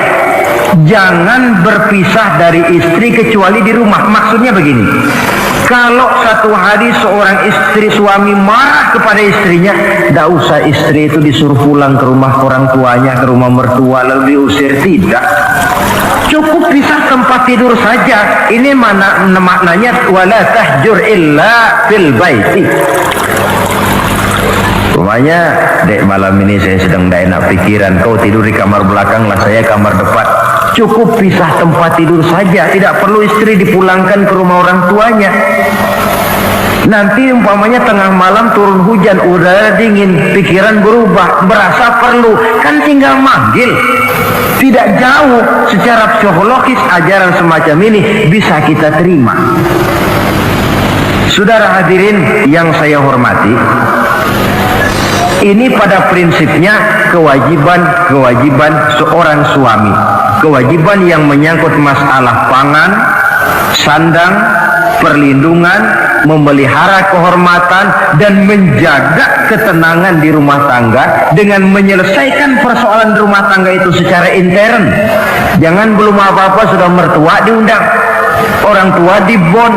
Jangan berpisah dari istri kecuali di rumah. Maksudnya begini, kalau satu hari seorang istri suami marah kepada istrinya, tidak usah istri itu disuruh pulang ke rumah orang tuanya, ke rumah mertua lalu diusir, tidak. Cukup pisah tempat tidur saja. Ini maknanya wala tahjur illa fil baiti. Rumahnya, dek malam ini saya sedang tidak enak pikiran, kau tidur di kamar belakang lah, saya kamar depan. Cukup pisah tempat tidur saja, tidak perlu istri dipulangkan ke rumah orang tuanya. Nanti umpamanya tengah malam turun hujan, udara dingin, pikiran berubah, berasa perlu, kan tinggal manggil. Tidak jauh secara psikologis ajaran semacam ini bisa kita terima. Saudara hadirin yang saya hormati, ini pada prinsipnya kewajiban seorang suami, kewajiban yang menyangkut masalah pangan, sandang, perlindungan, memelihara kehormatan dan menjaga ketenangan di rumah tangga dengan menyelesaikan persoalan rumah tangga itu secara intern. Jangan belum apa-apa sudah mertua diundang, orang tua dibon.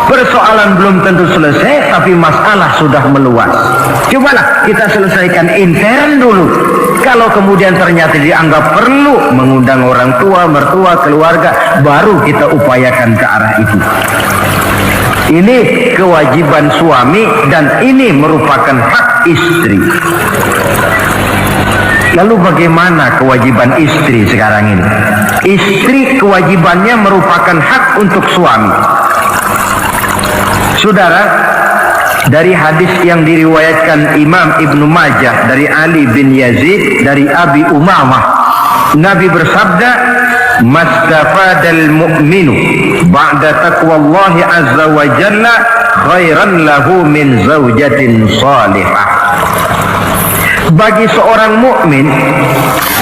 Persoalan belum tentu selesai tapi masalah sudah meluas. Cobalah kita selesaikan intern dulu. Kalau kemudian ternyata dianggap perlu mengundang orang tua, mertua, keluarga, baru kita upayakan ke arah itu. Ini kewajiban suami dan ini merupakan hak istri. Lalu bagaimana kewajiban istri sekarang ini? Istri kewajibannya merupakan hak untuk suami. Saudara, dari hadis yang diriwayatkan Imam Ibnu Majah dari Ali bin Yazid dari Abi Umamah, Nabi bersabda, "Mastafadal mu'minu ba'da taqwallahi azza wa jalla khairan lahu min zaujatin salihah." Bagi seorang mukmin,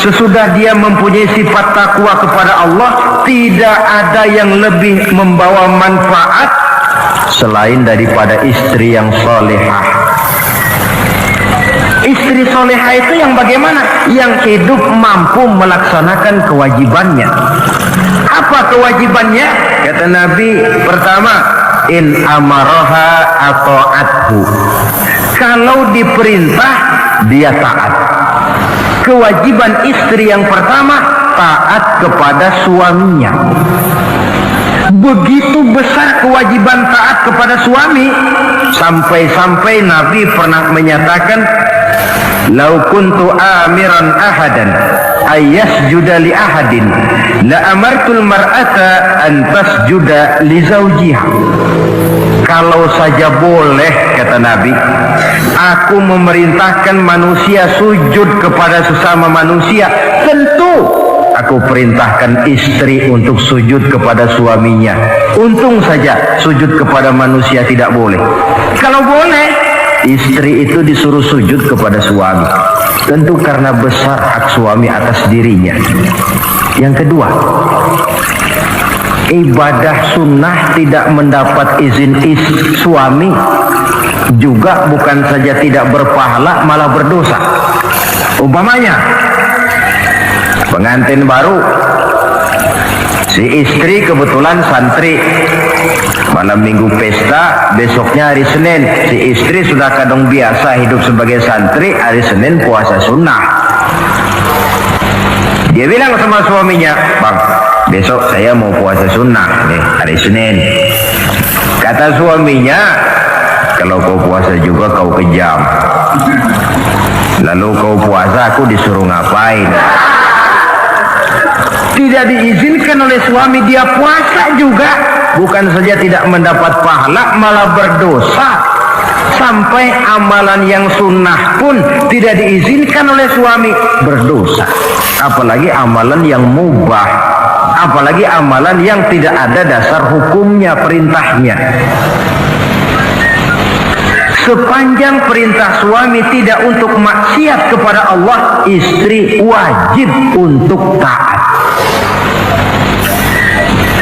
sesudah dia mempunyai sifat takwa kepada Allah, tidak ada yang lebih membawa manfaat selain daripada istri yang solehah. Istri solehah itu yang bagaimana? Yang hidup mampu melaksanakan kewajibannya. Apa kewajibannya? Kata Nabi, pertama, in amaroha ata'athu. Kalau diperintah, dia taat. Kewajiban istri yang pertama, taat kepada suaminya. Begitu besar kewajiban taat kepada suami, sampai-sampai Nabi pernah menyatakan, "Lau kuntu amiran ahadan ayyasjuda li ahadin la amartul mar'ata an tasjuda li zawjiha." Kalau saja boleh, kata Nabi, aku memerintahkan manusia sujud kepada sesama manusia, tentu aku perintahkan istri untuk sujud kepada suaminya. Untung saja sujud kepada manusia tidak boleh. Kalau boleh, istri itu disuruh sujud kepada suami. Tentu karena besar hak suami atas dirinya. Yang kedua, ibadah sunnah tidak mendapat izin suami juga bukan saja tidak berpahala, malah berdosa. Umpamanya pengantin baru, si istri kebetulan santri, malam minggu pesta, besoknya hari Senin, si istri sudah kadang biasa hidup sebagai santri, hari Senin puasa sunnah. Dia bilang sama suaminya, "Bang, besok saya mau puasa sunnah nih, hari Senin." Kata suaminya, "Kalau kau puasa juga kau kejam. Lalu kau puasa, aku disuruh ngapain?" Tidak diizinkan oleh suami, dia puasa juga. Bukan saja tidak mendapat pahala, malah berdosa. Sampai amalan yang sunnah pun tidak diizinkan oleh suami, berdosa. Apalagi amalan yang mubah, apalagi amalan yang tidak ada dasar hukumnya, perintahnya. Sepanjang perintah suami tidak untuk maksiat kepada Allah, istri wajib untuk taat.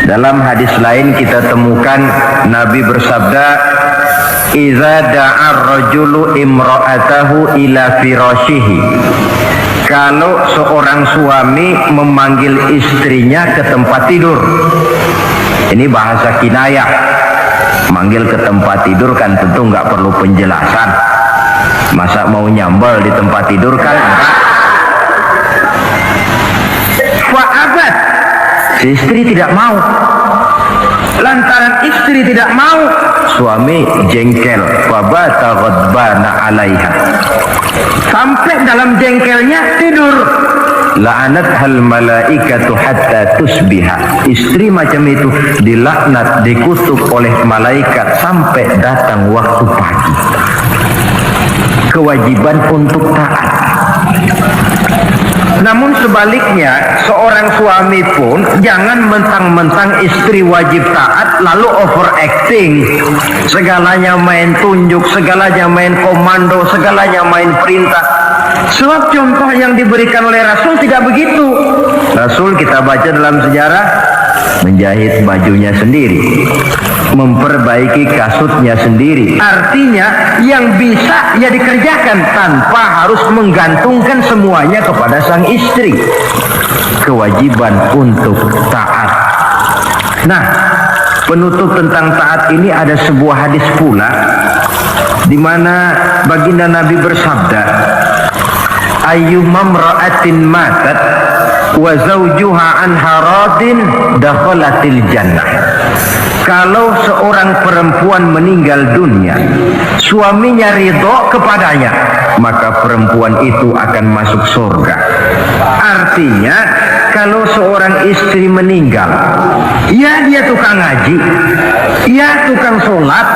Dalam hadis lain kita temukan Nabi bersabda, "Idza da'a ar-rajulu imra'atahu ila firashihi." Kalau seorang suami memanggil istrinya ke tempat tidur. Ini bahasa kinayah. Manggil ke tempat tidur kan tentu nggak perlu penjelasan. Masa mau nyambal di tempat tidur kan enggak. Fa'abat, si istri tidak mau. Lantaran istri tidak mau, suami jengkel. Fabata ghadbana 'alaiha. Sampai dalam jengkelnya tidur. la'anat hal malaikatu hatta tusbiha. Istri macam itu dilaknat, dikutuk oleh malaikat sampai datang waktu pagi. Kewajiban untuk taat. Namun sebaliknya, seorang suami pun jangan mentang-mentang istri wajib taat lalu overacting. Segalanya main tunjuk, segalanya main komando, segalanya main perintah. Sebab contoh yang diberikan oleh Rasul tidak begitu. Rasul kita baca dalam sejarah menjahit bajunya sendiri, memperbaiki kasutnya sendiri. Artinya yang bisa ya dikerjakan tanpa harus menggantungkan semuanya kepada sang istri. Kewajiban untuk taat. Nah, penutup tentang taat ini ada sebuah hadis pula di mana baginda Nabi bersabda, ayyumam ra'atin matat wa zawjuha anha radin dakhalatil jannah. Kalau seorang perempuan meninggal dunia, suaminya ridho kepadanya, maka perempuan itu akan masuk surga. Artinya, kalau seorang istri meninggal, ya dia tukang ngaji, ya tukang sholat,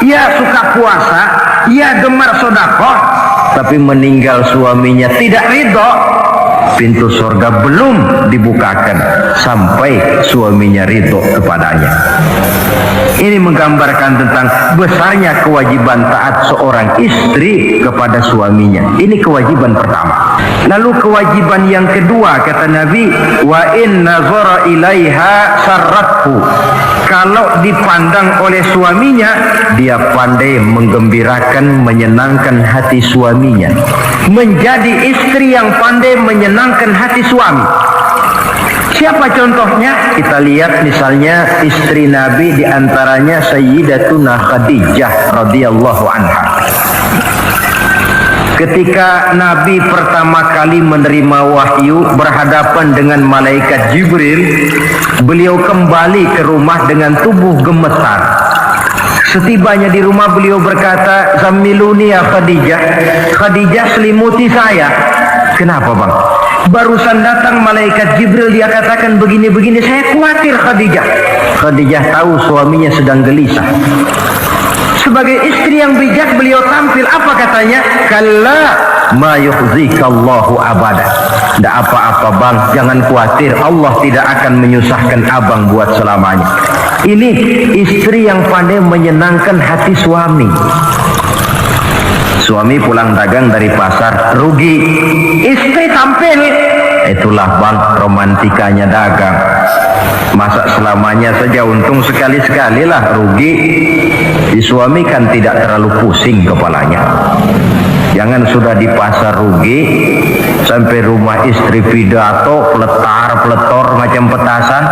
ya suka puasa, ya gemar sedekah, tapi meninggal suaminya tidak ridho, pintu surga belum dibukakan sampai suaminya ridho kepadanya. Ini menggambarkan tentang besarnya kewajiban taat seorang istri kepada suaminya. Ini kewajiban pertama. Lalu kewajiban yang kedua, kata Nabi, wa in nazara ilaiha sarrathu. Kalau dipandang oleh suaminya, dia pandai menggembirakan, menyenangkan hati suaminya. Menjadi istri yang pandai menyenangkan hati suami. Siapa contohnya? Kita lihat misalnya istri Nabi, diantaranya Sayyidatuna Khadijah radhiyallahu anha. Ketika Nabi pertama kali menerima wahyu berhadapan dengan malaikat Jibril, beliau kembali ke rumah dengan tubuh gemetar. Setibanya di rumah beliau berkata, "Zammiluni ya Khadijah." Khadijah, selimuti saya. Kenapa bang? Barusan datang malaikat Jibril, dia katakan begini-begini, saya khawatir Khadijah. Khadijah tahu suaminya sedang gelisah. Sebagai istri yang bijak beliau tampil, apa katanya? Kalla ma yukhzikallahu abada. Tidak apa-apa bang, jangan khawatir, Allah tidak akan menyusahkan abang buat selamanya. Ini istri yang pandai menyenangkan hati suami. Suami pulang dagang dari pasar, rugi. Istri tampil. Itulah bang, romantikanya dagang. Masa selamanya saja untung sekali-sekali lah, rugi. Si suami kan tidak terlalu pusing kepalanya. Jangan sudah di pasar rugi, sampai rumah istri pidato, peletar-peletor macam petasan.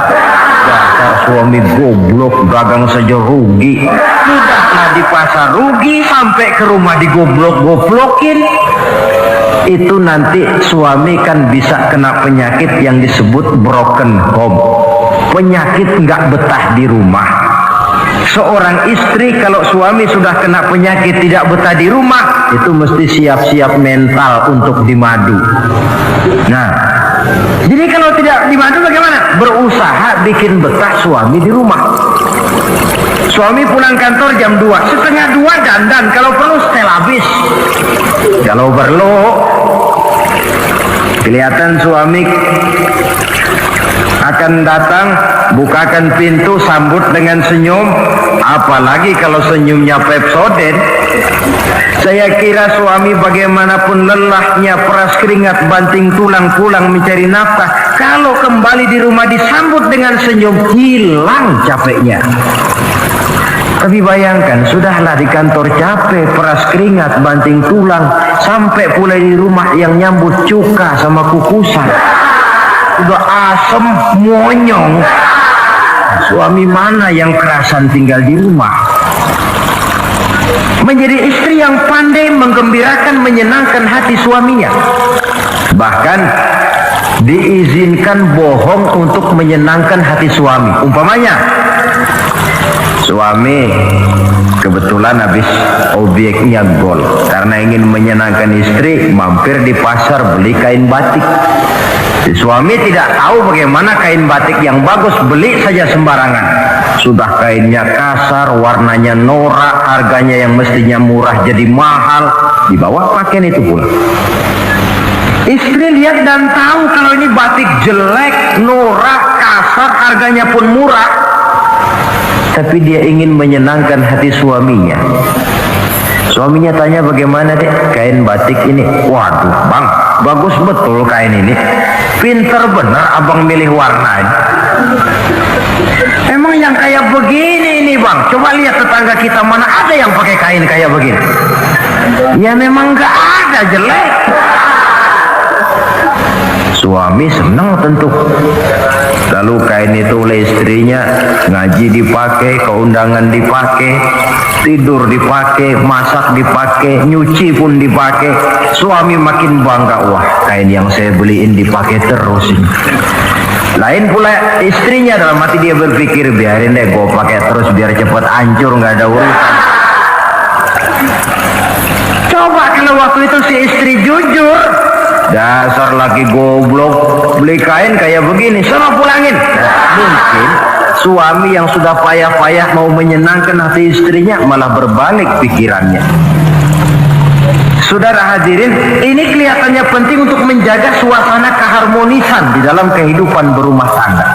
Dasar suami goblok, dagang saja rugi. Sudahlah di pasar rugi, sampai ke rumah digoblok-goblokin. Itu nanti suami kan bisa kena penyakit yang disebut broken home. Penyakit nggak betah di rumah. Seorang istri kalau suami sudah kena penyakit tidak betah di rumah, itu mesti siap-siap mental untuk dimadu. Nah, jadi kalau tidak dimadu bagaimana? Berusaha bikin betah suami di rumah. Suami pulang kantor jam 2, setengah 2 dandan, kalau perlu setel habis. Kalau perlu kelihatan suami akan datang, bukakan pintu, sambut dengan senyum. Apalagi kalau senyumnya Pepsodent. Saya kira suami bagaimanapun lelahnya, peras keringat, banting tulang, pulang mencari nafkah, kalau kembali di rumah disambut dengan senyum, hilang capeknya. Tapi bayangkan, sudahlah di kantor capek, peras keringat, banting tulang, sampai pula di rumah yang nyambut cuka sama kukusan. Udah asem, monyong. Suami mana yang kerasan tinggal di rumah? Menjadi istri yang pandai menggembirakan, menyenangkan hati suaminya. Bahkan diizinkan bohong untuk menyenangkan hati suami. Umpamanya, suami kebetulan habis objeknya gol. Karena ingin menyenangkan istri, mampir di pasar beli kain batik. Si suami tidak tahu bagaimana kain batik yang bagus, beli saja sembarangan. Sudah kainnya kasar, warnanya norak, harganya yang mestinya murah jadi mahal, dibawa pakaian itu pulang. Istri lihat dan tahu kalau ini batik jelek, norak, kasar, harganya pun murah. Tapi dia ingin menyenangkan hati suaminya. Suaminya tanya, bagaimana dek kain batik ini? Waduh bang, bagus betul kain ini. Pinter bener abang milih warna ini. Emang yang kayak begini ini bang, coba lihat tetangga kita mana ada yang pakai kain kayak begini. Ya memang gak ada, jelek. Suami senang tentu. Lalu kain itu oleh istrinya, ngaji dipakai, keundangan dipakai, tidur dipakai, masak dipakai, nyuci pun dipakai. Suami makin bangga, wah kain yang saya beliin dipakai terus ini. Lain pula istrinya, dalam hati dia berpikir, biarin deh gue pakai terus biar cepet hancur, nggak ada urusan. Coba kalau waktu itu si istri jujur, dasar laki goblok, beli kain kayak begini, sama pulangin. Mungkin suami yang sudah payah-payah mau menyenangkan hati istrinya malah berbalik pikirannya. Saudara hadirin, ini kelihatannya penting untuk menjaga suasana keharmonisan di dalam kehidupan berumah tangga.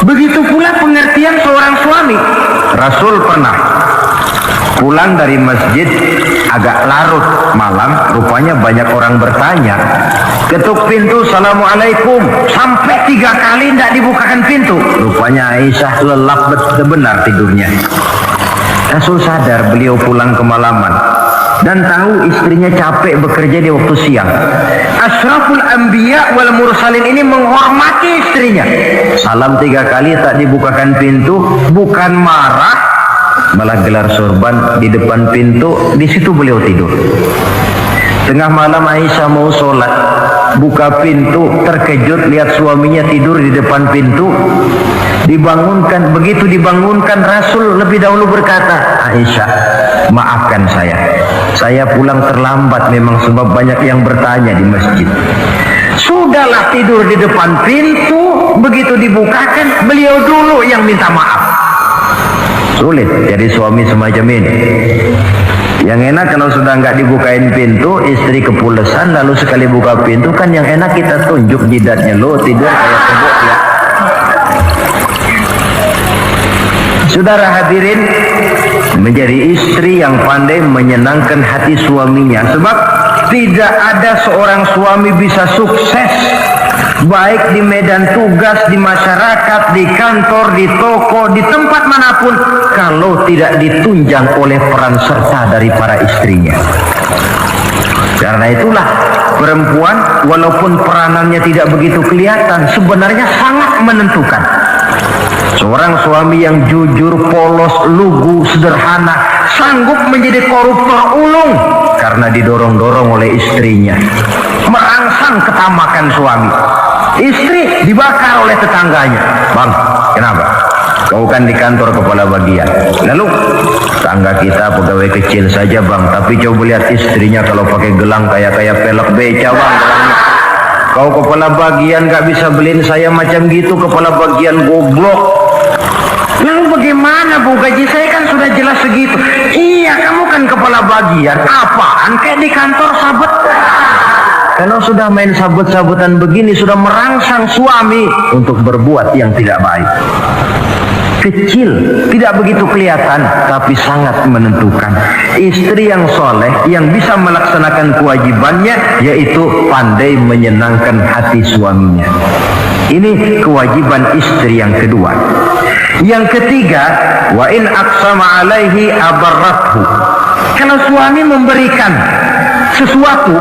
Begitu pula pengertian seorang suami. Rasul pernah pulang dari masjid agak larut malam, rupanya banyak orang bertanya. Ketuk pintu, assalamualaikum, sampai 3 kali tidak dibukakan pintu. Rupanya Aisyah lelap benar tidurnya. Rasul sadar beliau pulang kemalaman dan tahu istrinya capek bekerja di waktu siang. Ashraful anbiya wal mursalin ini menghormati istrinya. Salam 3 kali tak dibukakan pintu, bukan marah, malah gelar sorban di depan pintu. Di situ beliau tidur. Tengah malam Aisyah mau sholat, buka pintu, terkejut lihat suaminya tidur di depan pintu. Dibangunkan, begitu dibangunkan Rasul lebih dahulu berkata, Aisyah, maafkan saya pulang terlambat memang sebab banyak yang bertanya di masjid. Sudahlah tidur di depan pintu, begitu dibukakan beliau dulu yang minta maaf. Sulit jadi suami semacam ini. Yang enak kalau sudah nggak dibukain pintu, istri kepulesan, lalu sekali buka pintu kan yang enak kita tunjuk jidatnya, lo tidur kayak tembok ya. Saudara hadirin, menjadi istri yang pandai menyenangkan hati suaminya, sebab tidak ada seorang suami bisa sukses baik di medan tugas, di masyarakat, di kantor, di toko, di tempat manapun kalau tidak ditunjang oleh peran serta dari para istrinya. Karena itulah perempuan walaupun peranannya tidak begitu kelihatan, sebenarnya sangat menentukan. Seorang suami yang jujur, polos, lugu, sederhana, sanggup menjadi koruptor ulung karena didorong-dorong oleh istrinya. Merangsang ketamakan suami. Istri dibakar oleh tetangganya. Bang, kenapa? Kau kan di kantor kepala bagian. Lalu tangga kita pegawai kecil saja bang, tapi coba lihat istrinya kalau pakai gelang kayak pelek beca bang. Kau kepala bagian gak bisa beliin saya macam gitu, kepala bagian goblok. Lalu bagaimana bu, gaji saya kan sudah jelas segitu. Iya, kamu kan kepala bagian. Apaan kayak di kantor sabet. Kalau sudah main sabut-sabutan begini, sudah merangsang suami untuk berbuat yang tidak baik. Kecil, tidak begitu kelihatan, tapi sangat menentukan. Istri yang soleh, yang bisa melaksanakan kewajibannya, yaitu pandai menyenangkan hati suaminya. Ini kewajiban istri yang kedua. Yang ketiga, wa in aqsama alaihi abarrathu. Kalau suami memberikan sesuatu,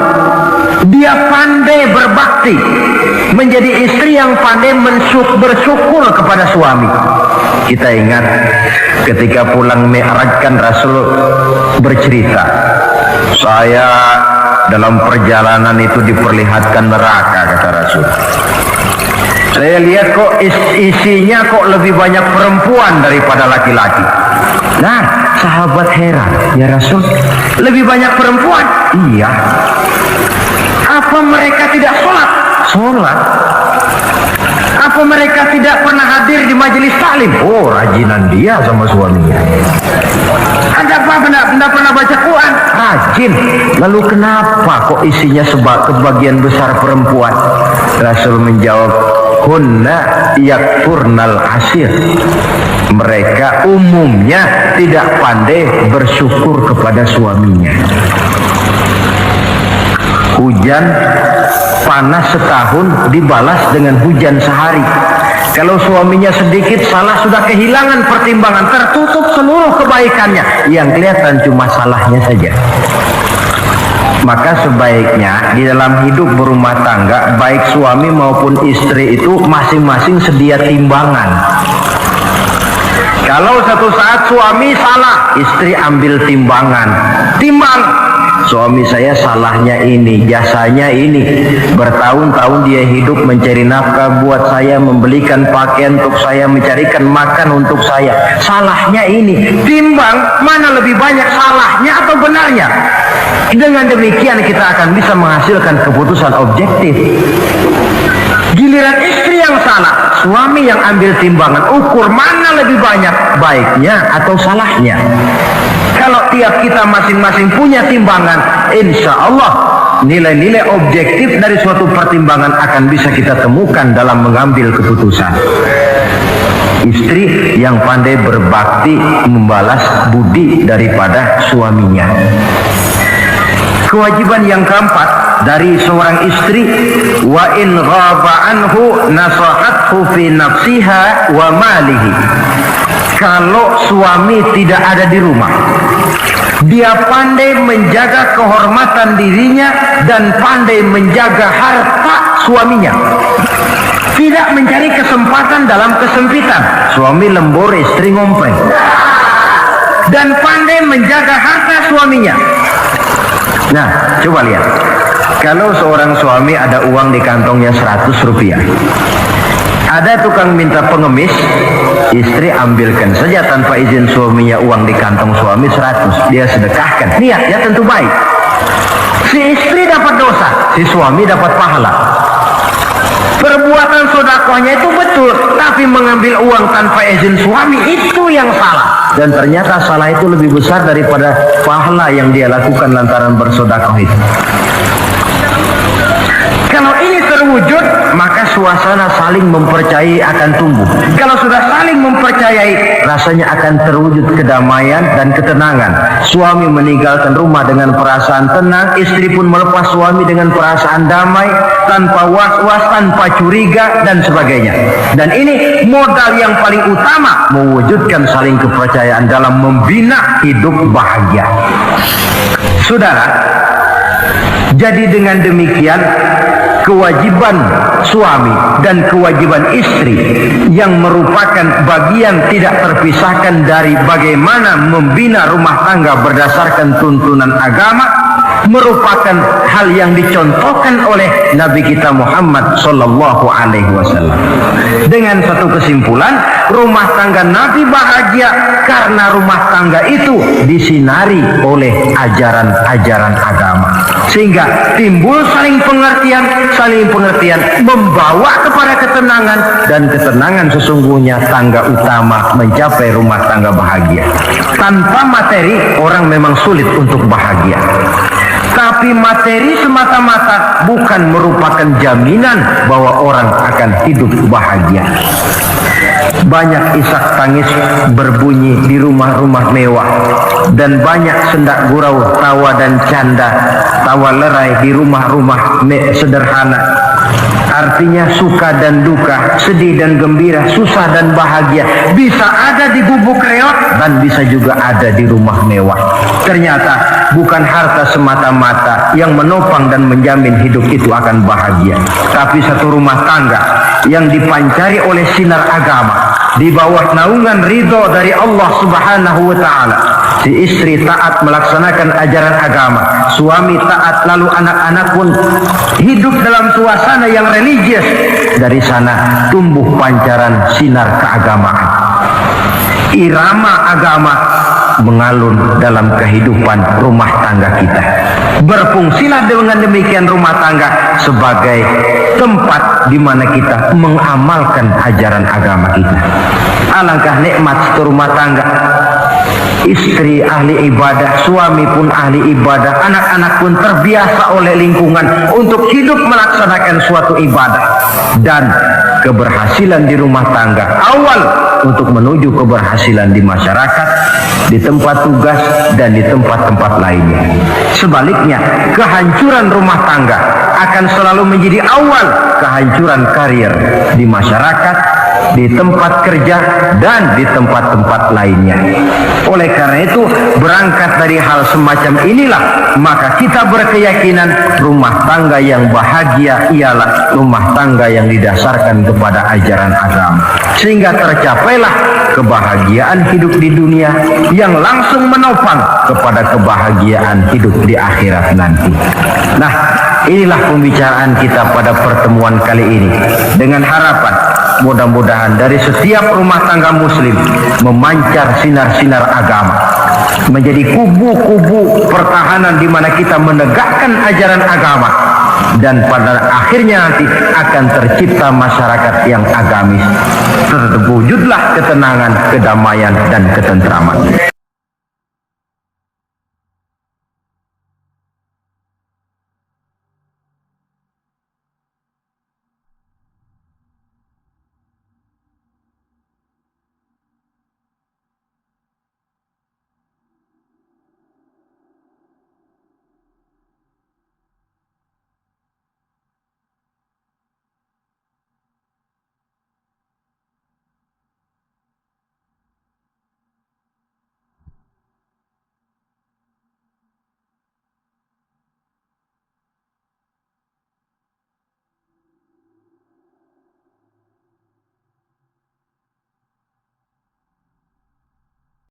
dia pandai berbakti, menjadi istri yang pandai bersyukur kepada suami. Kita ingat ketika pulang Mi'raj kan Rasul bercerita, saya dalam perjalanan itu diperlihatkan neraka, kata Rasul. Saya lihat kok isinya kok lebih banyak perempuan daripada laki-laki. Nah, sahabat heran, ya Rasul, lebih banyak perempuan? Iya. Apa mereka tidak sholat? Sholat. Apa mereka tidak pernah hadir di majelis taklim? Oh, rajinan dia sama suaminya. Ada apa benda pernah baca Quran? Rajin. Lalu kenapa kok isinya kebagian besar perempuan? Rasul menjawab, hunna yakfurnal asir. Mereka umumnya tidak pandai bersyukur kepada suaminya. Hujan panas setahun dibalas dengan hujan sehari. Kalau suaminya sedikit salah, sudah kehilangan pertimbangan, tertutup seluruh kebaikannya. Yang kelihatan cuma salahnya saja. Maka sebaiknya di dalam hidup berumah tangga, baik suami maupun istri itu masing-masing sedia timbangan. Kalau satu saat suami salah, istri ambil timbangan. Timbang, suami saya salahnya ini, jasanya ini. Bertahun-tahun dia hidup mencari nafkah buat saya, membelikan pakaian untuk saya, mencarikan makan untuk saya. Salahnya ini. Timbang, mana lebih banyak salahnya atau benarnya? Dengan demikian kita akan bisa menghasilkan keputusan objektif. Giliran istri yang salah, suami yang ambil timbangan, ukur mana lebih banyak baiknya atau salahnya. Kalau tiap kita masing-masing punya timbangan, insya Allah nilai-nilai objektif dari suatu pertimbangan akan bisa kita temukan dalam mengambil keputusan. Istri yang pandai berbakti membalas budi daripada suaminya. Kewajiban yang keempat dari seorang istri, wa in ghaba anhu nasahathu fi nafsiha wa malihi. Kalau suami tidak ada di rumah, dia pandai menjaga kehormatan dirinya dan pandai menjaga harta suaminya. Tidak mencari kesempatan dalam kesempitan. Suami lembur, istri ngompleng. Dan pandai menjaga harta suaminya. Nah, coba lihat. Kalau seorang suami ada uang di kantongnya 100 rupiah. Ada tukang minta pengemis, istri ambilkan saja tanpa izin suaminya uang di kantong suami 100. Dia sedekahkan. Niatnya tentu baik. Si istri dapat dosa, si suami dapat pahala. Perbuatan sodakohnya itu betul, tapi mengambil uang tanpa izin suami itu yang salah. Dan ternyata salah itu lebih besar daripada pahala yang dia lakukan lantaran bersodakoh itu. Kalau ini terwujud, maka suasana saling mempercayai akan tumbuh. Kalau sudah saling mempercayai, rasanya akan terwujud kedamaian dan ketenangan. Suami meninggalkan rumah dengan perasaan tenang, istri pun melepas suami dengan perasaan damai, tanpa was-was, tanpa curiga, dan sebagainya. Dan ini modal yang paling utama mewujudkan saling kepercayaan dalam membina hidup bahagia. Saudara, jadi dengan demikian kewajiban suami dan kewajiban istri yang merupakan bagian tidak terpisahkan dari bagaimana membina rumah tangga berdasarkan tuntunan agama merupakan hal yang dicontohkan oleh Nabi kita Muhammad sallallahu alaihi wasallam. Dengan satu kesimpulan, rumah tangga Nabi bahagia karena rumah tangga itu disinari oleh ajaran-ajaran agama. Sehingga timbul saling pengertian membawa kepada ketenangan, dan ketenangan sesungguhnya tangga utama mencapai rumah tangga bahagia. Tanpa materi orang memang sulit untuk bahagia. Tapi materi semata-mata bukan merupakan jaminan bahwa orang akan hidup bahagia. Banyak isak tangis berbunyi di rumah-rumah mewah, dan banyak sendak gurau, tawa dan canda, tawa lerai di rumah-rumah sederhana. Artinya suka dan duka, sedih dan gembira, susah dan bahagia bisa ada di gubuk reot dan bisa juga ada di rumah mewah. Ternyata bukan harta semata-mata yang menopang dan menjamin hidup itu akan bahagia, tapi satu rumah tangga yang dipancari oleh sinar agama di bawah naungan ridho dari Allah Subhanahu wa taala. Si istri taat melaksanakan ajaran agama, suami taat, lalu anak-anak pun hidup dalam suasana yang religius. Dari sana tumbuh pancaran sinar keagamaan. Irama agama mengalun dalam kehidupan rumah tangga kita. Berfungsilah dengan demikian rumah tangga sebagai tempat di mana kita mengamalkan ajaran agama kita. Alangkah nikmat satu rumah tangga. Istri ahli ibadah, suami pun ahli ibadah, anak-anak pun terbiasa oleh lingkungan untuk hidup melaksanakan suatu ibadah. Dan keberhasilan di rumah tangga awal untuk menuju keberhasilan di masyarakat, di tempat tugas, dan di tempat-tempat lainnya. Sebaliknya, kehancuran rumah tangga akan selalu menjadi awal kehancuran karir di masyarakat, di tempat kerja, dan di tempat-tempat lainnya. Oleh karena itu, berangkat dari hal semacam inilah, maka kita berkeyakinan rumah tangga yang bahagia ialah rumah tangga yang didasarkan kepada ajaran agama. Sehingga tercapailah kebahagiaan hidup di dunia yang langsung menopang kepada kebahagiaan hidup di akhirat nanti. Nah, inilah pembicaraan kita pada pertemuan kali ini, dengan harapan mudah-mudahan dari setiap rumah tangga muslim memancar sinar-sinar agama, menjadi kubu-kubu pertahanan di mana kita menegakkan ajaran agama, dan pada akhirnya nanti akan tercipta masyarakat yang agamis. Terwujudlah ketenangan, kedamaian, dan ketentraman.